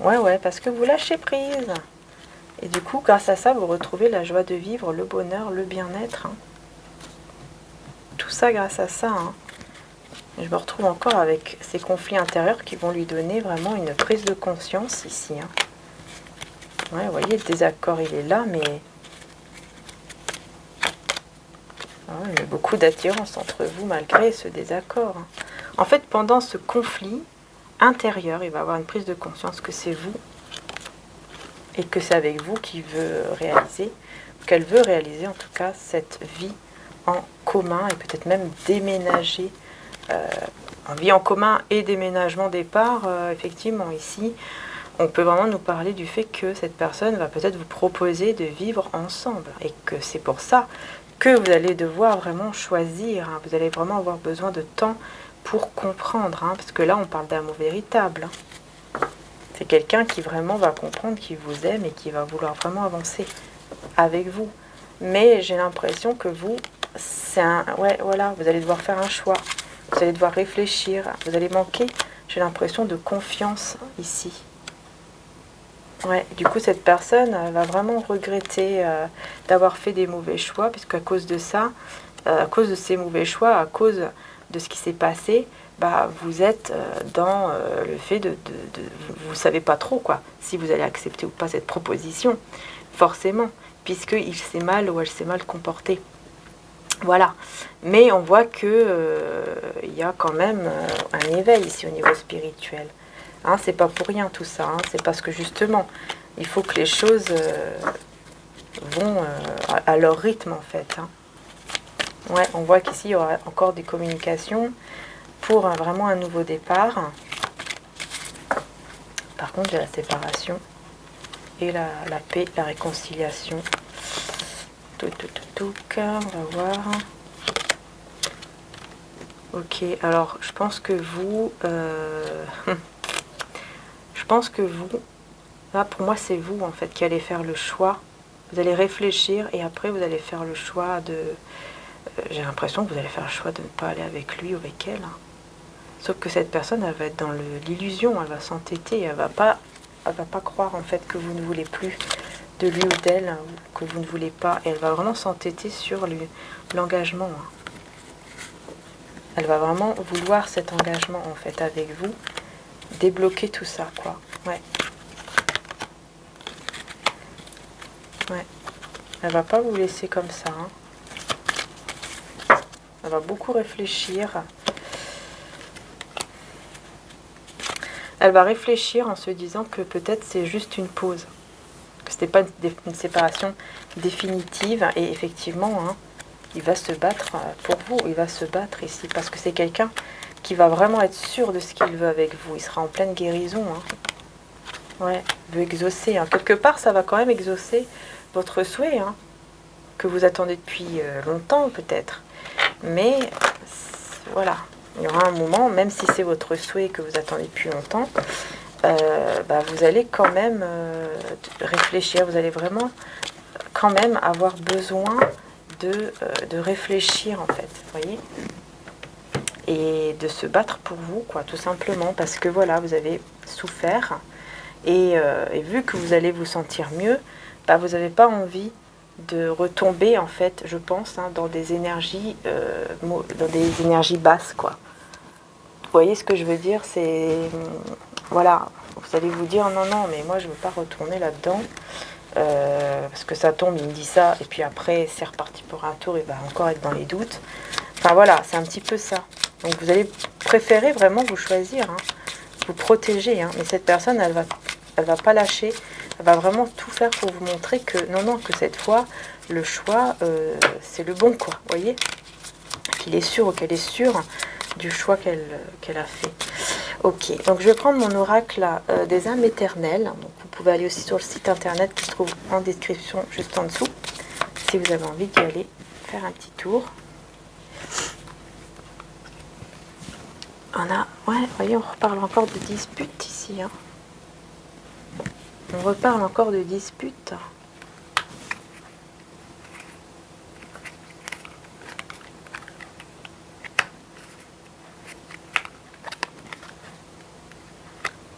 Speaker 1: Ouais, parce que vous lâchez prise. Et du coup, grâce à ça, vous retrouvez la joie de vivre, le bonheur, le bien-être. Hein. Tout ça grâce à ça. Hein. Je me retrouve encore avec ces conflits intérieurs qui vont lui donner vraiment une prise de conscience ici. Hein. Ouais, vous voyez, le désaccord, il est là, mais... Ah, il y a beaucoup d'attirance entre vous malgré ce désaccord. Hein. En fait, pendant ce conflit intérieur, il va avoir une prise de conscience que c'est vous et que c'est avec vous qu'il veut réaliser, qu'elle veut réaliser en tout cas cette vie en commun et peut-être même déménager en vie en commun et déménagement départ. Effectivement, ici, on peut vraiment nous parler du fait que cette personne va peut-être vous proposer de vivre ensemble et que c'est pour ça que vous allez devoir vraiment choisir. Hein. Vous allez vraiment avoir besoin de temps pour comprendre, hein, parce que là, on parle d'amour véritable. Hein. C'est quelqu'un qui vraiment va comprendre, qui vous aime et qui va vouloir vraiment avancer avec vous. Mais j'ai l'impression que vous, c'est un... Ouais, voilà, vous allez devoir faire un choix. Vous allez devoir réfléchir. Vous allez manquer, j'ai l'impression, de confiance ici. Ouais, du coup, cette personne va vraiment regretter d'avoir fait des mauvais choix, puisqu'à cause de ça, à cause de ces mauvais choix, à cause de ce qui s'est passé, bah, vous êtes dans le fait vous ne savez pas trop, quoi, si vous allez accepter ou pas cette proposition, forcément, puisqu'il s'est mal ou elle s'est mal comportée. Voilà, mais on voit que il y a quand même un éveil ici au niveau spirituel. Hein, c'est pas pour rien tout ça, hein, c'est parce que justement, il faut que les choses vont à leur rythme en fait. Hein. Ouais, on voit qu'ici il y aura encore des communications pour vraiment un nouveau départ. Par contre, j'ai la séparation et la paix, la réconciliation. On va voir. Ok, alors je pense que vous... je pense que vous... Là, pour moi, c'est vous, en fait, qui allez faire le choix. Vous allez réfléchir et après, vous allez faire le choix de... j'ai l'impression que vous allez faire le choix de ne pas aller avec lui ou avec elle. Hein. Sauf que cette personne, elle va être dans l'illusion, elle va s'entêter, elle va pas croire, en fait, que vous ne voulez plus de lui ou d'elle, hein, que vous ne voulez pas. Et elle va vraiment s'entêter sur l'engagement. Hein. Elle va vraiment vouloir cet engagement, en fait, avec vous. Débloquer tout ça, quoi. Ouais. Ouais. Elle va pas vous laisser comme ça. Hein. Elle va beaucoup réfléchir. Elle va réfléchir en se disant que peut-être c'est juste une pause. Que ce n'est pas une séparation définitive. Et effectivement, hein, il va se battre pour vous. Il va se battre ici. Parce que c'est quelqu'un qui va vraiment être sûr de ce qu'il veut avec vous. Il sera en pleine guérison. Hein. Ouais, il veut exaucer. Hein. Quelque part, ça va quand même exaucer votre souhait. Hein, que vous attendez depuis longtemps peut-être. Mais voilà, il y aura un moment, même si c'est votre souhait que vous attendez depuis longtemps, bah, vous allez quand même réfléchir, vous allez vraiment quand même avoir besoin de réfléchir en fait, vous voyez, et de se battre pour vous, quoi, tout simplement, parce que voilà, vous avez souffert, et vu que vous allez vous sentir mieux, bah, vous n'avez pas envie de retomber en fait, je pense, hein, dans des énergies basses, quoi. Vous voyez ce que je veux dire, c'est voilà, vous allez vous dire non, mais moi je veux pas retourner là-dedans parce que ça tombe, il me dit ça et puis après c'est reparti pour un tour, il va encore être dans les doutes. Enfin voilà, c'est un petit peu ça. Donc vous allez préférer vraiment vous choisir, hein, vous protéger, hein, mais cette personne, elle va pas lâcher, elle va vraiment tout faire pour vous montrer que non, que cette fois, le choix, c'est le bon, quoi, vous voyez, qu'il est sûr ou qu'elle est sûre du choix qu'elle a fait. Ok, donc je vais prendre mon oracle là, des âmes éternelles. Donc vous pouvez aller aussi sur le site internet qui se trouve en description juste en dessous, si vous avez envie d'y aller faire un petit tour. On a, ouais, vous voyez, on reparle encore de disputes ici. Hein. On reparle encore de disputes.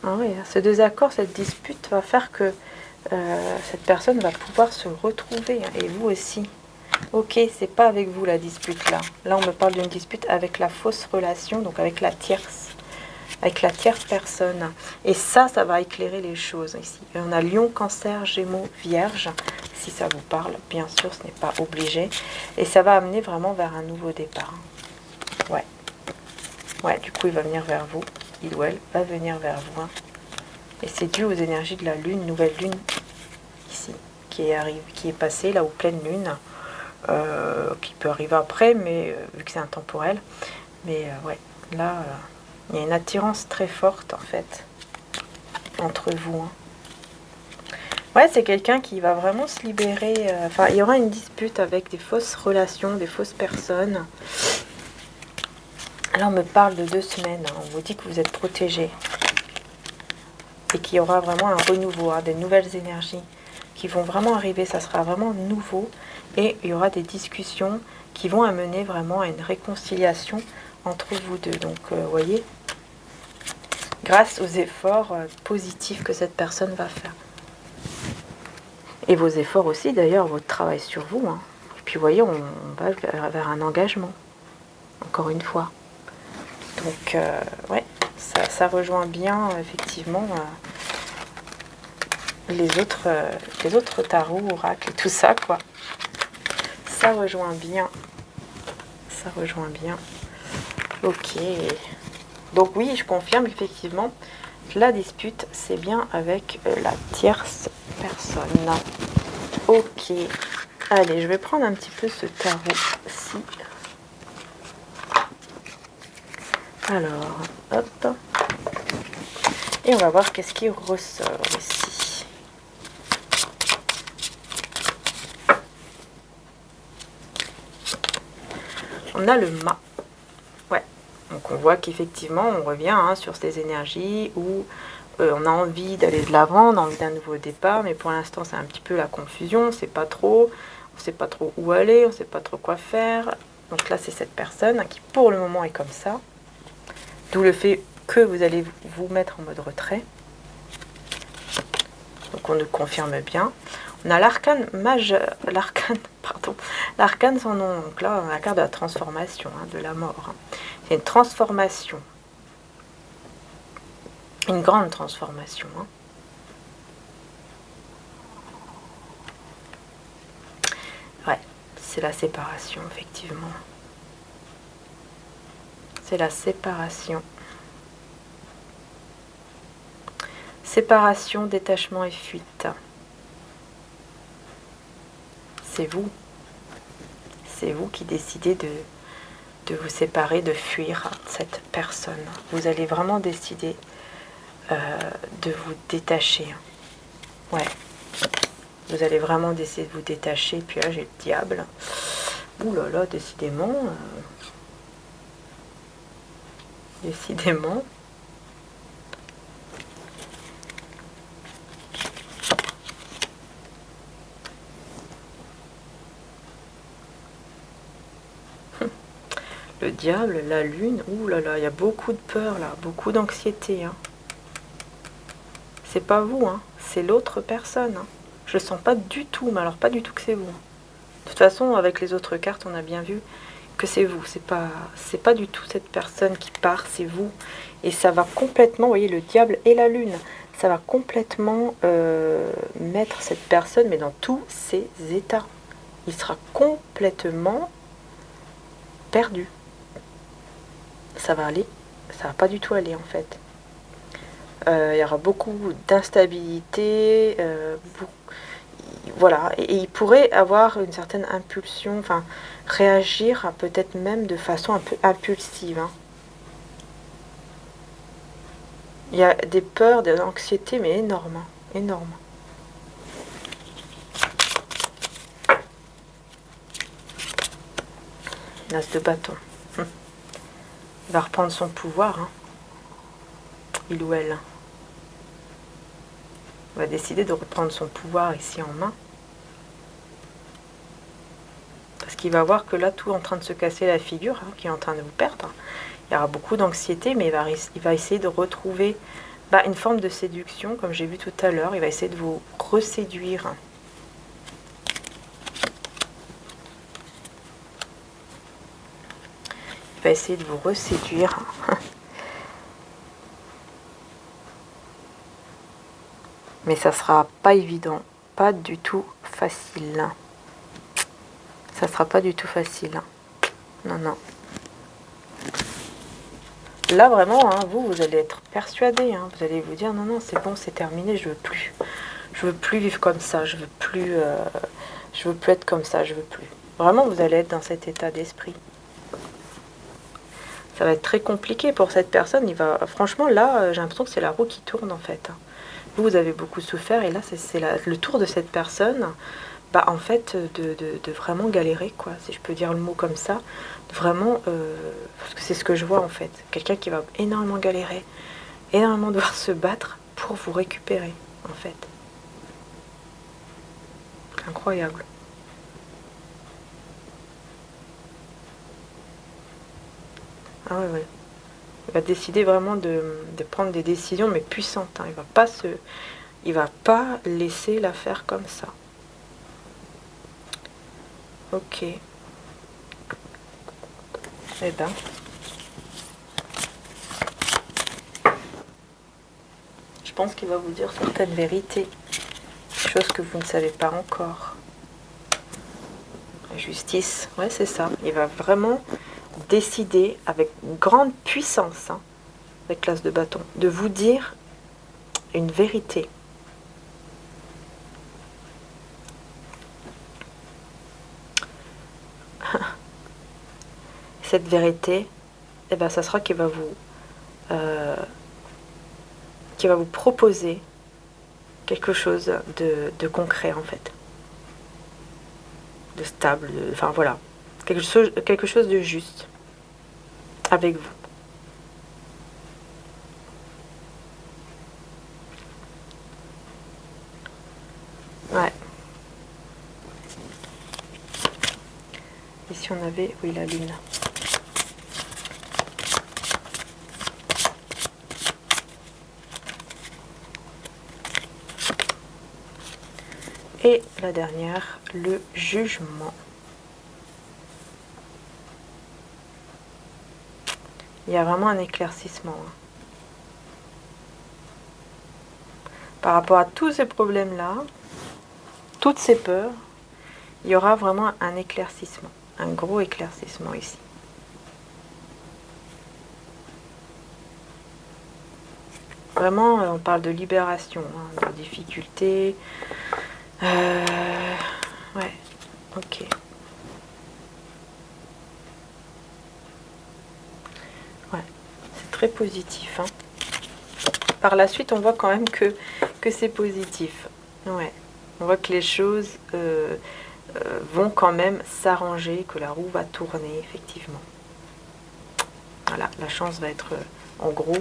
Speaker 1: Ah oui, ce désaccord, cette dispute va faire que cette personne va pouvoir se retrouver, hein, et vous aussi. Ok, c'est pas avec vous la dispute là. Là, on me parle d'une dispute avec la fausse relation, donc avec la tierce personne. Et ça va éclairer les choses ici. Et on a Lion, Cancer, Gémeaux, Vierge. Si ça vous parle, bien sûr, ce n'est pas obligé. Et ça va amener vraiment vers un nouveau départ. Ouais. Ouais, du coup, il va venir vers vous. Il ou elle va venir vers vous. Hein. Et c'est dû aux énergies de la lune, nouvelle lune, ici, qui est passée, là, aux pleine lune. Qui peut arriver après, mais vu que c'est intemporel. Mais ouais, là, il y a une attirance très forte, en fait, entre vous. Hein. Ouais, c'est quelqu'un qui va vraiment se libérer. Enfin, il y aura une dispute avec des fausses relations, des fausses personnes. Là, on me parle de 2 semaines. Hein. On vous dit que vous êtes protégé. Et qu'il y aura vraiment un renouveau, hein, des nouvelles énergies qui vont vraiment arriver. Ça sera vraiment nouveau. Et il y aura des discussions qui vont amener vraiment à une réconciliation entre vous deux. Donc, vous voyez, grâce aux efforts positifs que cette personne va faire. Et vos efforts aussi, d'ailleurs, votre travail sur vous. Hein. Et puis, vous voyez, on va vers un engagement, encore une fois. Donc, ouais, ça rejoint bien, effectivement, les autres tarots, oracles et tout ça, quoi. Ça rejoint bien. Ça rejoint bien. Ok. Donc oui, je confirme effectivement que la dispute, c'est bien avec la tierce personne. Ok. Allez, je vais prendre un petit peu ce tarot-ci. Alors, hop. Et on va voir qu'est-ce qui ressort ici. On a le mât. Ouais. Donc on voit qu'effectivement, on revient sur ces énergies où on a envie d'aller de l'avant, on a envie d'un nouveau départ, mais pour l'instant c'est un petit peu la confusion, on ne sait pas trop où aller, on ne sait pas trop quoi faire. Donc là c'est cette personne qui pour le moment est comme ça. D'où le fait que vous allez vous mettre en mode retrait. Donc on nous confirme bien. On a l'arcane majeur, l'arcane sans nom. Donc là on a la carte de la transformation, de la mort. C'est une transformation. Une grande transformation. Ouais, c'est la séparation, effectivement. C'est la séparation. Séparation, détachement et fuite. C'est vous. C'est vous qui décidez de vous séparer, de fuir cette personne. Vous allez vraiment décider de vous détacher. Ouais. Vous allez vraiment décider de vous détacher. Puis là, j'ai le diable. Ouh là là, décidément. Décidément. Le diable, la lune, ouh là là, il y a beaucoup de peur là, beaucoup d'anxiété. C'est pas vous, c'est l'autre personne. Je le sens pas du tout, mais alors pas du tout que c'est vous. De toute façon, avec les autres cartes, on a bien vu que c'est vous. C'est pas du tout cette personne qui part, c'est vous. Et ça va complètement, vous voyez, le diable et la lune, ça va complètement mettre cette personne, mais dans tous ses états. Il sera complètement perdu. Ça va aller, ça va pas du tout aller en fait. Il y aura beaucoup d'instabilité, voilà, et il pourrait avoir une certaine impulsion, enfin réagir peut-être même de façon un peu impulsive, hein. Il y a des peurs, de l'anxiété, mais énorme, hein, énorme. L'as de bâton. Il va reprendre son pouvoir, hein. Il ou elle va décider de reprendre son pouvoir ici en main. Parce qu'il va voir que là, tout est en train de se casser la figure, hein, qui est en train de vous perdre. Il y aura beaucoup d'anxiété, mais il va essayer de retrouver une forme de séduction, comme j'ai vu tout à l'heure. Il va essayer de vous reséduire. Il va essayer de vous reséduire. Mais ça sera pas évident, pas du tout facile. Ça sera pas du tout facile. Non, non. Là, vraiment, hein, vous allez être persuadé. Hein, vous allez vous dire, non, non, c'est bon, c'est terminé, je veux plus. Je veux plus vivre comme ça, je veux plus être comme ça, je veux plus. Vraiment, vous allez être dans cet état d'esprit. Ça va être très compliqué pour cette personne. Franchement, là, j'ai l'impression que c'est la roue qui tourne, en fait. Vous avez beaucoup souffert, et là, c'est le tour de cette personne, en fait, de vraiment galérer, quoi, si je peux dire le mot comme ça. Vraiment, parce que c'est ce que je vois, en fait. Quelqu'un qui va énormément galérer, énormément devoir se battre pour vous récupérer, en fait. Incroyable. Ah ouais, ouais. Il va décider vraiment de prendre des décisions, mais puissantes, hein. Il va pas laisser l'affaire comme ça. Ok. Eh ben. Je pense qu'il va vous dire certaines vérités. Chose que vous ne savez pas encore. La justice, ouais, c'est ça. Il va vraiment décider avec grande puissance, hein, avec l'as de bâton, de vous dire une vérité. Cette vérité, eh ben, ça sera qu'il va vous proposer quelque chose de concret, en fait, de stable, enfin voilà, quelque chose de juste avec vous. Ouais. Ici on avait, oui, la lune. Et la dernière, le jugement. Il y a vraiment un éclaircissement, hein. Par rapport à tous ces problèmes-là, toutes ces peurs, il y aura vraiment un éclaircissement, un gros éclaircissement ici. Vraiment, on parle de libération, hein, de difficultés. Ouais, ok. Ouais, c'est très positif, hein. Par la suite, on voit quand même que c'est positif. Ouais, on voit que les choses vont quand même s'arranger, que la roue va tourner, effectivement. Voilà, la chance va être, en gros,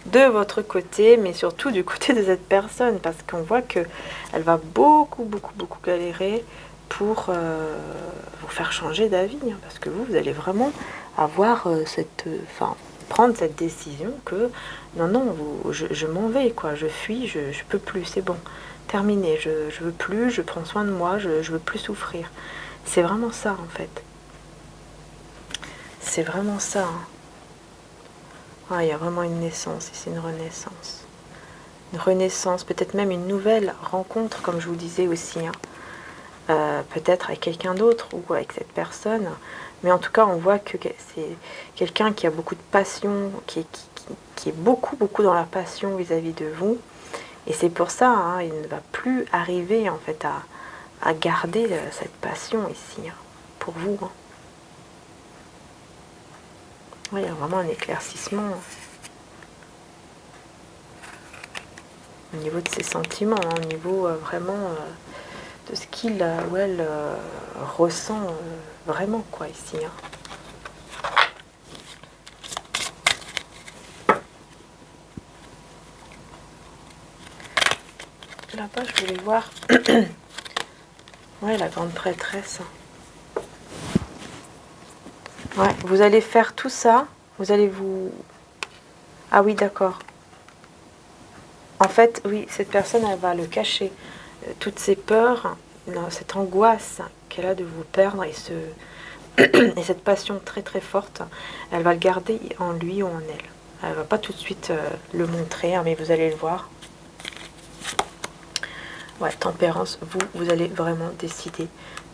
Speaker 1: de votre côté, mais surtout du côté de cette personne, parce qu'on voit que elle va beaucoup galérer pour vous faire changer d'avis, hein, parce que vous allez vraiment avoir prendre cette décision que non, je m'en vais, quoi, je fuis, je peux plus, c'est bon, terminé, je veux plus, je prends soin de moi, je veux plus souffrir. C'est vraiment ça, en fait. C'est vraiment ça, hein. Ah, il y a vraiment une naissance, et c'est une renaissance. Une renaissance, peut-être même une nouvelle rencontre, comme je vous disais aussi, hein. Peut-être avec quelqu'un d'autre ou avec cette personne. Mais en tout cas, on voit que c'est quelqu'un qui a beaucoup de passion, qui qui est beaucoup, beaucoup dans la passion vis-à-vis de vous. Et c'est pour ça, hein, il ne va plus arriver en fait à garder cette passion ici, hein, pour vous. Hein. Ouais, il y a vraiment un éclaircissement au niveau de ses sentiments, hein, au niveau vraiment de ce qu'il ou elle ressent vraiment, quoi, ici. Hein. Là-bas, je voulais voir ouais, la grande prêtresse. Ouais, vous allez faire tout ça. Vous allez vous... Ah oui, d'accord. En fait, oui, cette personne, elle va le cacher. Toutes ces peurs, cette angoisse qu'elle a de vous perdre et, et cette passion très très forte, elle va le garder en lui ou en elle. Elle va pas tout de suite le montrer, hein, mais vous allez le voir. Ouais, tempérance, vous allez vraiment décider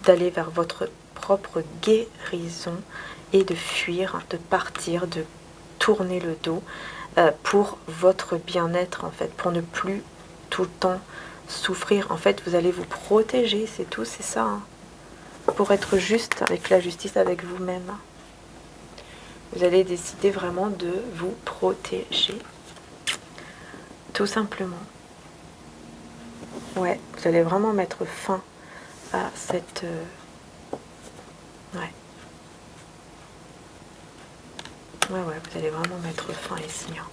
Speaker 1: d'aller vers votre propre guérison et de fuir, de partir, de tourner le dos pour votre bien-être en fait, pour ne plus tout le temps souffrir. En fait, vous allez vous protéger, c'est tout, c'est ça. Hein. Pour être juste avec la justice avec vous-même. Vous allez décider vraiment de vous protéger. Tout simplement. Ouais, vous allez vraiment mettre fin à cette... ouais. Ouais, vous allez vraiment mettre fin ici. Hein.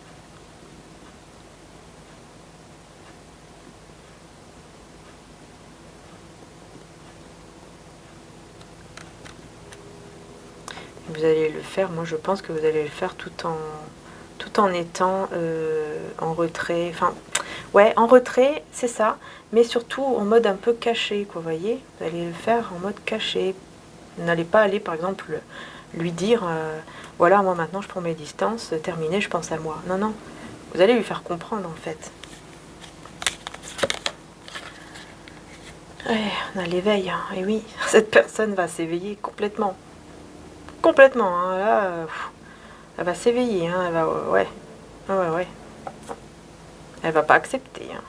Speaker 1: Vous allez le faire, moi je pense que vous allez le faire tout en étant en retrait. Enfin, ouais, en retrait, c'est ça, mais surtout en mode un peu caché, quoi, vous voyez. Vous allez le faire en mode caché. Vous n'allez pas aller, par exemple, lui dire, voilà, moi maintenant je prends mes distances, terminé, je pense à moi. Non, non, vous allez lui faire comprendre, en fait. Ouais, on a l'éveil, hein. Et oui, cette personne va s'éveiller complètement. Complètement, hein. Là, elle va s'éveiller, hein. Elle va, ouais, ouais. Elle va pas accepter, hein.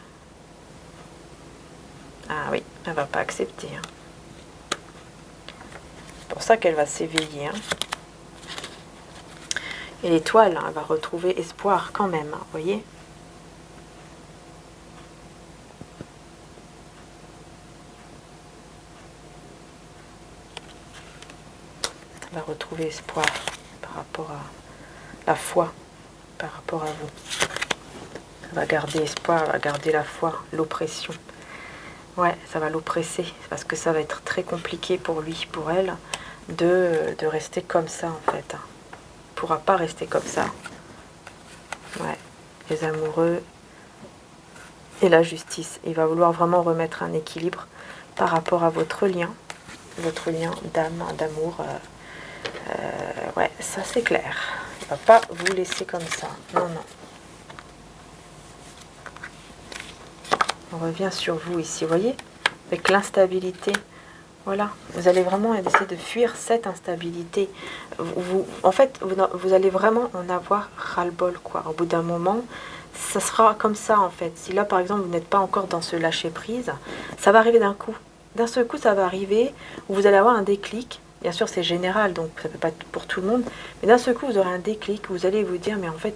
Speaker 1: Ah oui, elle va pas accepter, hein. C'est pour ça qu'elle va s'éveiller, hein. Et l'étoile, hein, elle va retrouver espoir quand même, hein, vous voyez. Elle va retrouver espoir par rapport à la foi, par rapport à vous. Elle va garder espoir, elle va garder la foi, l'oppression. Ouais, ça va l'oppresser, parce que ça va être très compliqué pour lui, pour elle, de rester comme ça, en fait. Hein. Il ne pourra pas rester comme ça. Ouais, les amoureux et la justice. Il va vouloir vraiment remettre un équilibre par rapport à votre lien d'âme, d'amour. Ouais, ça c'est clair. Il ne va pas vous laisser comme ça. Non, non. On revient sur vous ici, vous voyez, avec l'instabilité. Voilà, vous allez vraiment essayer de fuir cette instabilité. En fait, vous allez vraiment en avoir ras-le-bol, quoi. Au bout d'un moment, ça sera comme ça, en fait. Si là, par exemple, vous n'êtes pas encore dans ce lâcher-prise, ça va arriver d'un coup. D'un seul coup, ça va arriver, où vous allez avoir un déclic. Bien sûr, c'est général, donc ça ne peut pas être pour tout le monde. Mais d'un seul coup, vous aurez un déclic, où vous allez vous dire, mais en fait,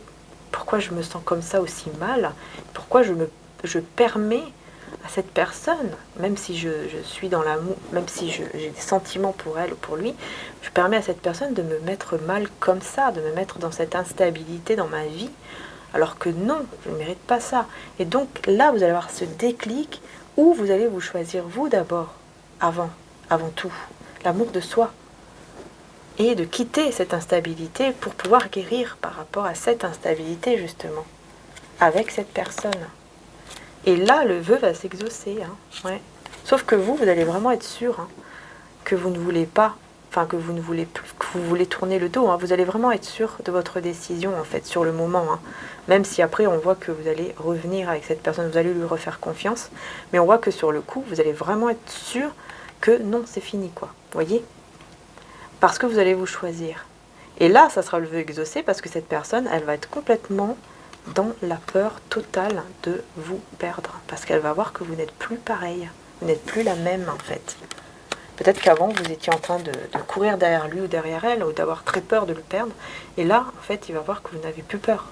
Speaker 1: pourquoi je me sens comme ça aussi mal? Pourquoi je permets à cette personne, même si je suis dans l'amour, même si j'ai des sentiments pour elle ou pour lui, je permets à cette personne de me mettre mal comme ça, de me mettre dans cette instabilité dans ma vie, alors que non, je ne mérite pas ça. Et donc là, vous allez avoir ce déclic où vous allez vous choisir vous d'abord, avant tout, l'amour de soi, et de quitter cette instabilité pour pouvoir guérir par rapport à cette instabilité justement, avec cette personne. Et là, le vœu va s'exaucer. Hein. Ouais. Sauf que vous allez vraiment être sûr hein, que vous ne voulez pas, enfin que vous ne voulez plus, que vous voulez tourner le dos. Hein. Vous allez vraiment être sûr de votre décision, en fait, sur le moment. Hein. Même si après, on voit que vous allez revenir avec cette personne, vous allez lui refaire confiance. Mais on voit que sur le coup, vous allez vraiment être sûr que non, c'est fini, quoi. Vous voyez ? Parce que vous allez vous choisir. Et là, ça sera le vœu exaucé parce que cette personne, elle va être complètement dans la peur totale de vous perdre. Parce qu'elle va voir que vous n'êtes plus pareil. Vous n'êtes plus la même en fait. Peut-être qu'avant, vous étiez en train de courir derrière lui ou derrière elle, ou d'avoir très peur de le perdre. Et là, en fait, il va voir que vous n'avez plus peur.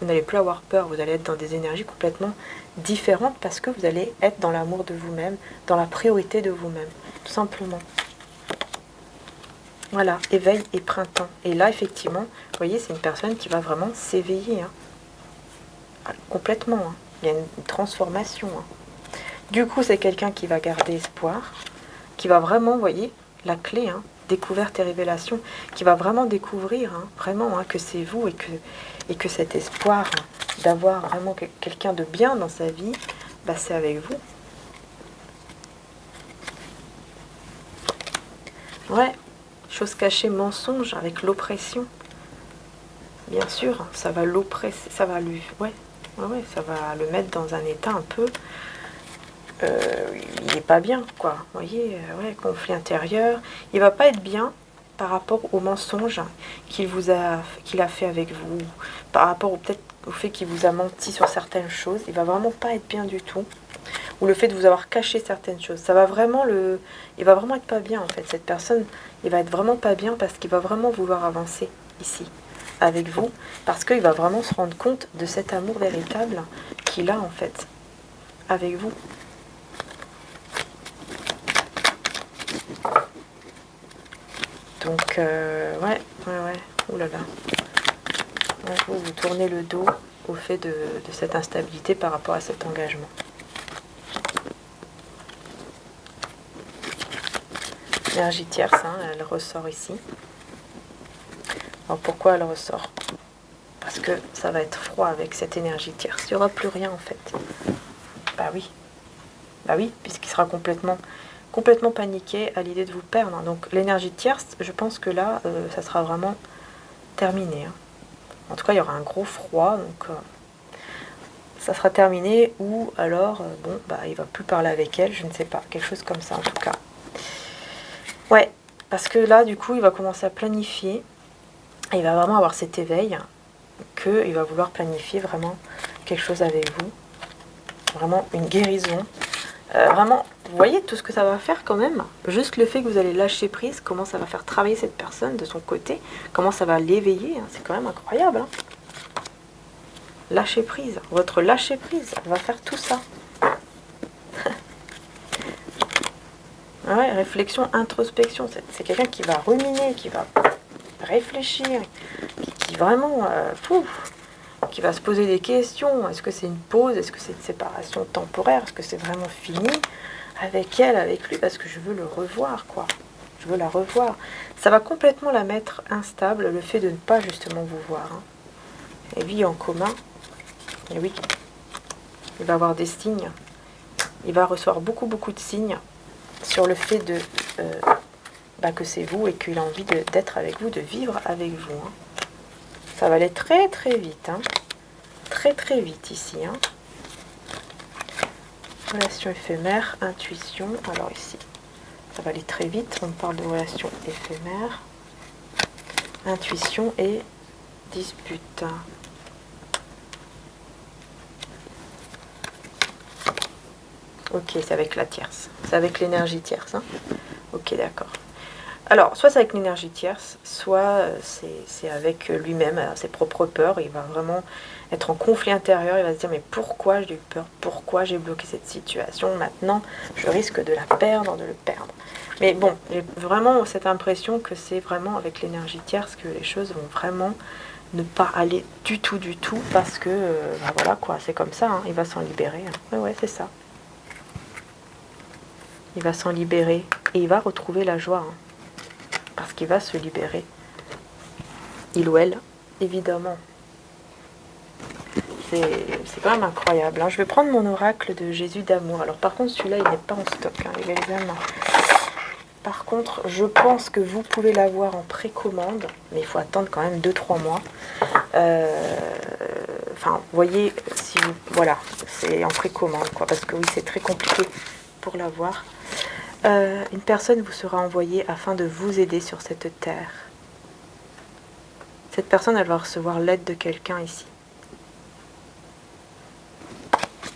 Speaker 1: Vous n'allez plus avoir peur. Vous allez être dans des énergies complètement différentes parce que vous allez être dans l'amour de vous-même, dans la priorité de vous-même, tout simplement. Voilà, éveil et printemps. Et là, effectivement, vous voyez, c'est une personne qui va vraiment s'éveiller. Complètement. Il y a une transformation. Du coup, c'est quelqu'un qui va garder espoir, qui va vraiment, vous voyez, la clé, découverte et révélation, qui va vraiment découvrir, vraiment, que c'est vous et que cet espoir d'avoir vraiment quelqu'un de bien dans sa vie, bah, c'est avec vous. Ouais, chose cachée, mensonge, avec l'oppression. Bien sûr, ça va l'oppresser, ça va lui... Ouais, ça va le mettre dans un état un peu... il n'est pas bien, quoi. Vous voyez, conflit intérieur. Il va pas être bien par rapport au mensonge qu'il a fait avec vous, par rapport peut-être au fait qu'il vous a menti sur certaines choses. Il va vraiment pas être bien du tout. Ou le fait de vous avoir caché certaines choses. Ça va vraiment il va vraiment être pas bien, en fait. Cette personne, il va être vraiment pas bien parce qu'il va vraiment vouloir avancer ici, avec vous, parce qu'il va vraiment se rendre compte de cet amour véritable qu'il a, en fait, avec vous. Donc, ouais. Ouh là là. Ouais, vous tournez le dos au fait de cette instabilité par rapport à cet engagement. L'énergie tierce, elle ressort ici. Alors pourquoi elle ressort? Parce que ça va être froid avec cette énergie tierce. Il n'y aura plus rien en fait. Bah oui, puisqu'il sera complètement paniqué à l'idée de vous perdre. Donc l'énergie tierce, je pense que là, ça sera vraiment terminé. En tout cas, il y aura un gros froid, donc ça sera terminé. Ou alors, il va plus parler avec elle, je ne sais pas, quelque chose comme ça en tout cas. Ouais, parce que là, du coup, il va commencer à planifier. Et il va vraiment avoir cet éveil qu'il va vouloir planifier vraiment quelque chose avec vous. Vraiment une guérison. Vraiment, vous voyez tout ce que ça va faire quand même. Juste le fait que vous allez lâcher prise, comment ça va faire travailler cette personne de son côté, comment ça va l'éveiller, c'est quand même incroyable. Lâcher prise, votre lâcher prise va faire tout ça. Ouais, réflexion, introspection, c'est quelqu'un qui va ruminer, qui va réfléchir, qui vraiment, qui va se poser des questions. Est-ce que c'est une pause? Est-ce que c'est une séparation temporaire? Est-ce que c'est vraiment fini avec elle, avec lui? Parce que je veux le revoir, quoi. Je veux la revoir. Ça va complètement la mettre instable, le fait de ne pas justement vous voir. Et vie en commun, et oui, il va avoir des signes. Il va recevoir beaucoup de signes sur le fait de que c'est vous et qu'il a envie d'être avec vous, de vivre avec vous. Ça va aller très vite. Très vite ici. Relation éphémère, intuition. Alors ici, ça va aller très vite. On parle de relation éphémère, intuition et dispute. Ok, c'est avec la tierce. C'est avec l'énergie tierce. Ok, d'accord. Alors, soit c'est avec l'énergie tierce, soit c'est avec lui-même, ses propres peurs. Il va vraiment être en conflit intérieur. Il va se dire, mais pourquoi j'ai eu peur? Pourquoi j'ai bloqué cette situation? Maintenant, je risque de la perdre, de le perdre. Mais bon, j'ai vraiment cette impression que c'est vraiment avec l'énergie tierce que les choses vont vraiment ne pas aller du tout, parce que, voilà quoi, c'est comme ça, il va s'en libérer. Ouais, c'est ça. Il va s'en libérer et il va retrouver la joie. Parce qu'il va se libérer. Il ou elle, évidemment. C'est quand même incroyable. Je vais prendre mon oracle de Jésus d'amour. Alors par contre, celui-là, il n'est pas en stock, les amis. Par contre, je pense que vous pouvez l'avoir en précommande, mais il faut attendre quand même 2-3 mois. Vous voyez, si vous... Voilà, c'est en précommande, quoi, parce que oui, c'est très compliqué pour l'avoir. Une personne vous sera envoyée afin de vous aider sur cette terre. Cette personne, elle va recevoir l'aide de quelqu'un ici.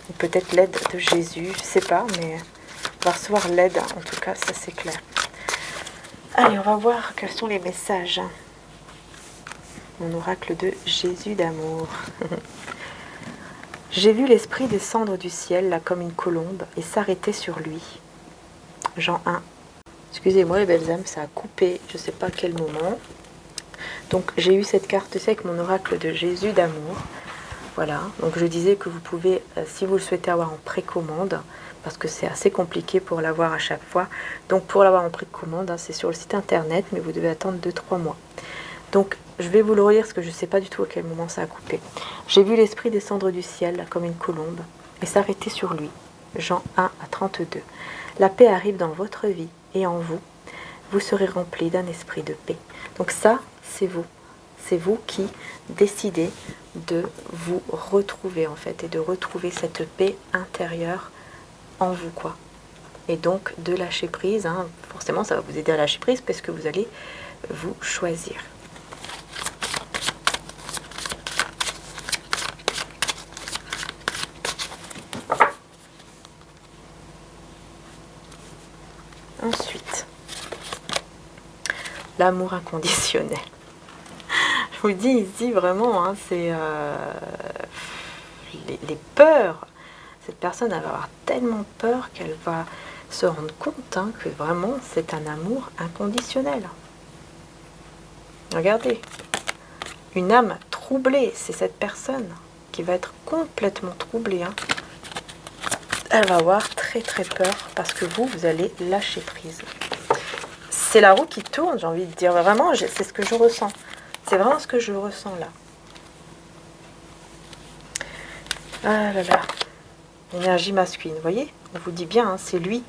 Speaker 1: Ou peut-être l'aide de Jésus, je ne sais pas, mais elle va recevoir l'aide, en tout cas, ça c'est clair. Allez, on va voir quels sont les messages. Mon oracle de Jésus d'amour. J'ai vu l'esprit descendre du ciel, là, comme une colombe, et s'arrêter sur lui. Jean 1. Excusez-moi les belles âmes, ça a coupé, je ne sais pas à quel moment. Donc j'ai eu cette carte-ci avec mon oracle de Jésus d'amour. Voilà, donc je disais que vous pouvez, si vous le souhaitez avoir en précommande, parce que c'est assez compliqué pour l'avoir à chaque fois. Donc pour l'avoir en précommande, hein, c'est sur le site internet, mais vous devez attendre 2-3 mois. Donc je vais vous le relire parce que je ne sais pas du tout à quel moment ça a coupé. J'ai vu l'esprit descendre du ciel comme une colombe et s'arrêter sur lui. Jean 1 à 32. La paix arrive dans votre vie et en vous. Vous serez remplis d'un esprit de paix. Donc ça, c'est vous. C'est vous qui décidez de vous retrouver en fait et de retrouver cette paix intérieure en vous quoi. Et donc de lâcher prise, hein. Forcément ça va vous aider à lâcher prise parce que vous allez vous choisir. Ensuite, l'amour inconditionnel. Je vous dis ici vraiment, hein, c'est les peurs. Cette personne elle va avoir tellement peur qu'elle va se rendre compte hein, que vraiment c'est un amour inconditionnel. Regardez, une âme troublée, c'est cette personne qui va être complètement troublée. Hein. Elle va avoir très très peur parce que vous allez lâcher prise. C'est la roue qui tourne, j'ai envie de dire. Vraiment, c'est ce que je ressens. C'est vraiment ce que je ressens là. Ah là là. Énergie masculine, vous voyez? On vous dit bien, hein, c'est lui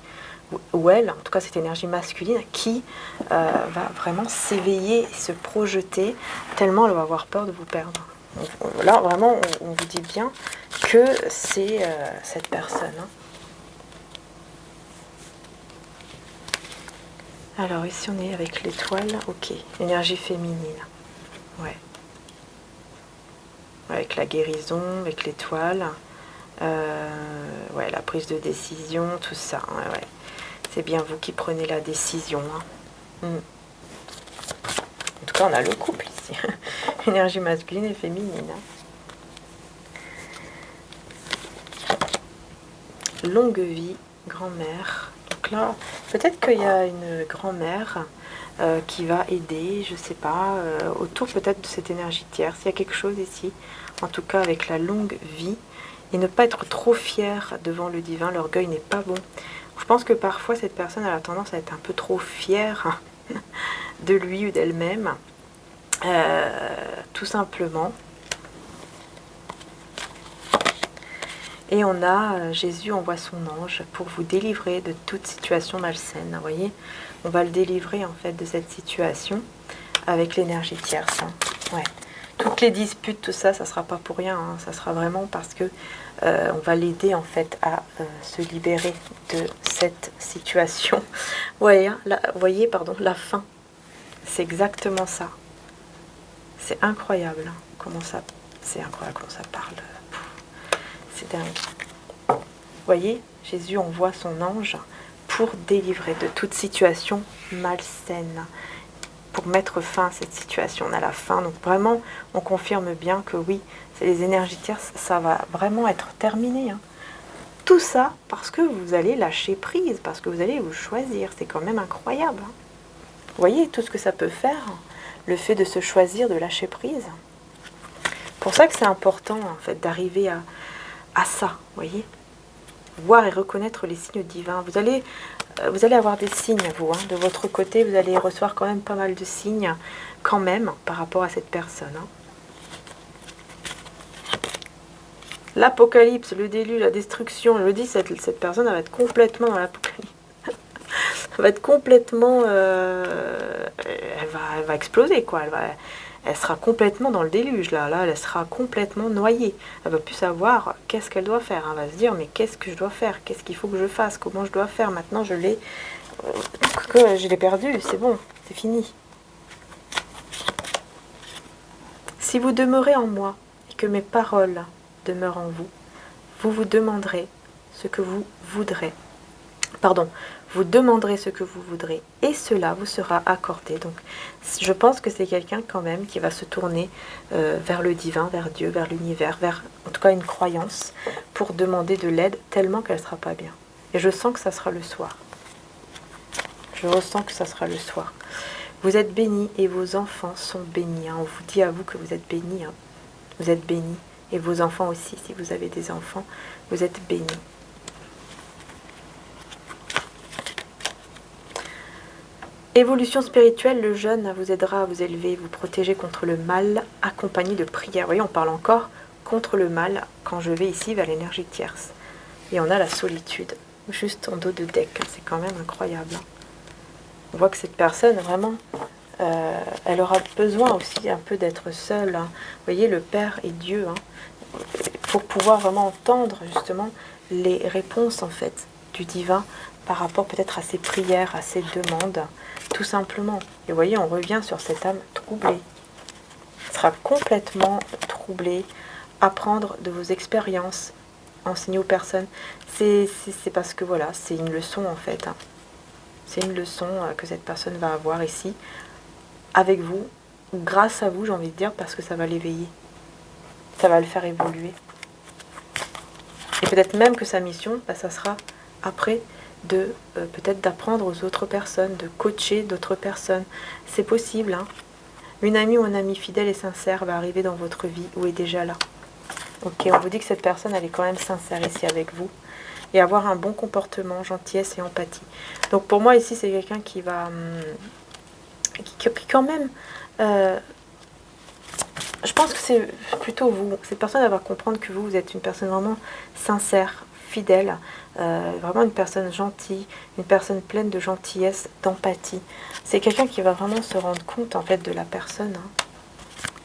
Speaker 1: ou elle, en tout cas cette énergie masculine, qui va vraiment s'éveiller et se projeter tellement elle va avoir peur de vous perdre. Donc, là, vraiment, on vous dit bien que c'est cette personne. Hein. Alors ici on est avec l'étoile, ok, énergie féminine, ouais. Avec la guérison, avec l'étoile, ouais, la prise de décision, tout ça, ouais, ouais. C'est bien vous qui prenez la décision. Hein. En tout cas, on a le couple ici, énergie masculine et féminine. Hein. Longue vie, grand-mère. Donc là, peut-être qu'il y a une grand-mère qui va aider, je sais pas, autour peut-être de cette énergie tierce. Il y a quelque chose ici, en tout cas avec la longue vie, et ne pas être trop fier devant le divin, l'orgueil n'est pas bon. Je pense que parfois cette personne a tendance à être un peu trop fière de lui ou d'elle-même, tout simplement. Et on a, Jésus envoie son ange pour vous délivrer de toute situation malsaine. Vous voyez, on va le délivrer en fait de cette situation avec l'énergie tierce. Hein. Ouais. Toutes les disputes, tout ça, ça ne sera pas pour rien. Hein. Ça sera vraiment parce que on va l'aider en fait à se libérer de cette situation. Ouais, hein, voyez, pardon, la fin. C'est exactement ça. C'est incroyable. Hein, comment ça, c'est incroyable comment ça parle. C'est dingue. Vous voyez, Jésus envoie son ange pour délivrer de toute situation malsaine, pour mettre fin à cette situation. On a la fin, donc vraiment, on confirme bien que oui, c'est les énergies tierces, ça va vraiment être terminé. Hein. Tout ça parce que vous allez lâcher prise, parce que vous allez vous choisir. C'est quand même incroyable. Hein. Vous voyez tout ce que ça peut faire, le fait de se choisir, de lâcher prise. C'est pour ça que c'est important en fait d'arriver à ça, vous voyez, voir et reconnaître les signes divins. Vous allez avoir des signes, vous, hein, de votre côté, vous allez recevoir quand même pas mal de signes, quand même, par rapport à cette personne. Hein. L'apocalypse, le déluge, la destruction, je le dis, cette personne, elle va être complètement dans l'apocalypse. Elle va être complètement... elle va exploser, quoi. Elle sera complètement dans le déluge, là, elle sera complètement noyée. Elle va plus savoir qu'est-ce qu'elle doit faire. Elle va se dire, mais qu'est-ce que je dois faire? Qu'est-ce qu'il faut que je fasse? Comment je dois faire? Maintenant, je l'ai perdu, c'est bon, c'est fini. Si vous demeurez en moi et que mes paroles demeurent en vous, vous vous demanderez ce que vous voudrez. Pardon, vous demanderez ce que vous voudrez et cela vous sera accordé. Donc je pense que c'est quelqu'un quand même qui va se tourner vers le divin, vers Dieu, vers l'univers, vers en tout cas une croyance pour demander de l'aide tellement qu'elle ne sera pas bien. Et je sens que ça sera le soir. Je ressens que ça sera le soir. Vous êtes bénis et vos enfants sont bénis. On vous dit à vous que vous êtes bénis. Vous êtes bénis. Et vos enfants aussi, si vous avez des enfants, vous êtes bénis. Évolution spirituelle, le jeûne vous aidera à vous élever, vous protéger contre le mal, accompagné de prières. Vous voyez, on parle encore contre le mal quand je vais ici vers l'énergie tierce. Et on a la solitude, juste en dos de deck. C'est quand même incroyable. On voit que cette personne, vraiment, elle aura besoin aussi un peu d'être seule. Vous voyez, le Père et Dieu, pour pouvoir vraiment entendre justement les réponses en fait du divin par rapport peut-être à ses prières, à ses demandes, tout simplement. Et vous voyez, on revient sur cette âme troublée. Elle sera complètement troublée. Apprendre de vos expériences, enseigner aux personnes. C'est parce que voilà, c'est une leçon en fait. C'est une leçon que cette personne va avoir ici, avec vous, grâce à vous, j'ai envie de dire, parce que ça va l'éveiller. Ça va le faire évoluer. Et peut-être même que sa mission, ça sera après de peut-être d'apprendre aux autres personnes, de coacher d'autres personnes. C'est possible. Une amie ou un ami fidèle et sincère va arriver dans votre vie ou est déjà là. Ok, on vous dit que cette personne, elle est quand même sincère ici avec vous. Et avoir un bon comportement, gentillesse et empathie. Donc pour moi ici, c'est quelqu'un qui va... qui quand même... je pense que c'est plutôt vous. Cette personne, elle va comprendre que vous êtes une personne vraiment sincère, fidèle, vraiment une personne gentille, une personne pleine de gentillesse, d'empathie. C'est quelqu'un qui va vraiment se rendre compte en fait de la personne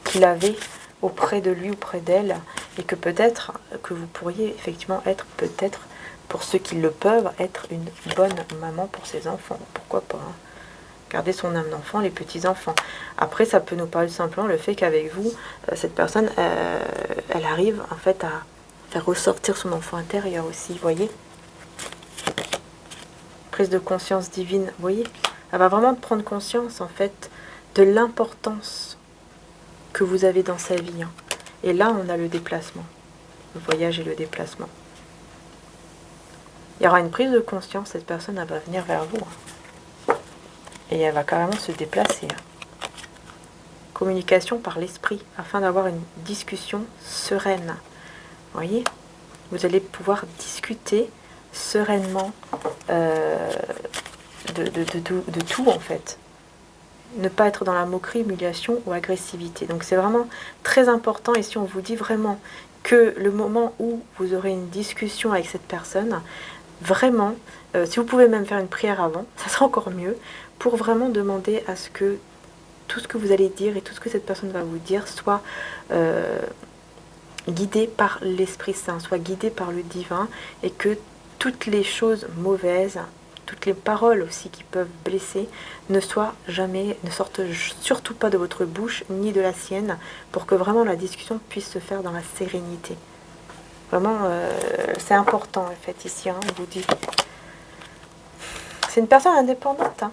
Speaker 1: qu'il avait auprès de lui, auprès d'elle, et que peut-être que vous pourriez effectivement être peut-être, pour ceux qui le peuvent, être une bonne maman pour ses enfants. Pourquoi pas garder son âme d'enfant, les petits-enfants. Après, ça peut nous parler simplement le fait qu'avec vous, cette personne, elle arrive en fait à faire ressortir son enfant intérieur aussi, vous voyez. Prise de conscience divine, vous voyez. Elle va vraiment prendre conscience en fait de l'importance que vous avez dans sa vie. Et là, on a le déplacement. Le voyage et le déplacement. Il y aura une prise de conscience, cette personne elle va venir vers vous. Et elle va carrément se déplacer. Communication par l'esprit, afin d'avoir une discussion sereine. Vous voyez, vous allez pouvoir discuter sereinement de tout en fait. Ne pas être dans la moquerie, humiliation ou agressivité. Donc c'est vraiment très important. Ici on vous dit vraiment que le moment où vous aurez une discussion avec cette personne, vraiment, si vous pouvez même faire une prière avant, ça sera encore mieux, pour vraiment demander à ce que tout ce que vous allez dire et tout ce que cette personne va vous dire soit guidé par l'Esprit Saint, soit guidé par le divin, et que toutes les choses mauvaises, toutes les paroles aussi qui peuvent blesser, ne sortent surtout pas de votre bouche ni de la sienne, pour que vraiment la discussion puisse se faire dans la sérénité. Vraiment, c'est important en fait ici, on vous dit. C'est une personne indépendante.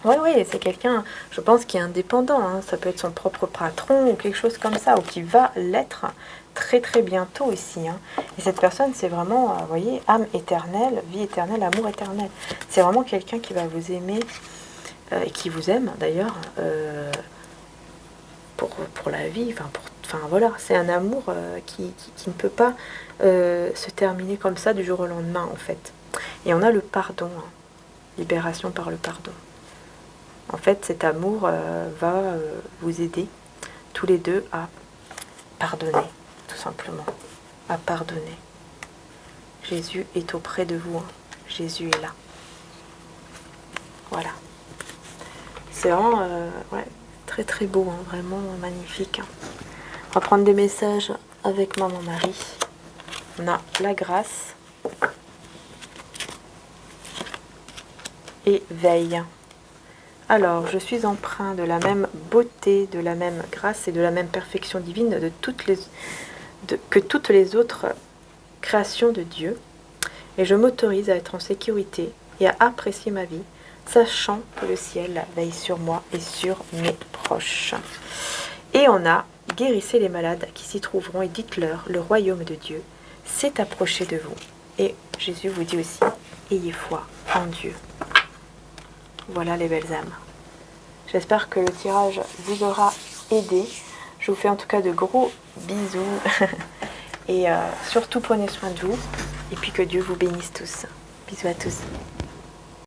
Speaker 1: Oui, c'est quelqu'un, je pense, qui est indépendant. Ça peut être son propre patron ou quelque chose comme ça, ou qui va l'être très très bientôt ici. Et cette personne, c'est vraiment, vous voyez, âme éternelle, vie éternelle, amour éternel. C'est vraiment quelqu'un qui va vous aimer, et qui vous aime d'ailleurs, pour la vie. Enfin voilà, c'est un amour qui ne peut pas se terminer comme ça du jour au lendemain en fait. Et on a le pardon, libération par le pardon. En fait, cet amour va vous aider tous les deux à pardonner, tout simplement. À pardonner. Jésus est auprès de vous. Jésus est là. Voilà. C'est vraiment très très beau, vraiment magnifique. On va prendre des messages avec Maman Marie. On a la grâce et veille. Alors, je suis empreint de la même beauté, de la même grâce et de la même perfection divine que toutes les autres créations de Dieu. Et je m'autorise à être en sécurité et à apprécier ma vie, sachant que le ciel veille sur moi et sur mes proches. Et on a guérissez les malades qui s'y trouveront et dites-leur, le royaume de Dieu s'est approché de vous. Et Jésus vous dit aussi, ayez foi en Dieu. Voilà les belles âmes. J'espère que le tirage vous aura aidé. Je vous fais en tout cas de gros bisous. Et surtout prenez soin de vous. Et puis que Dieu vous bénisse tous. Bisous à tous.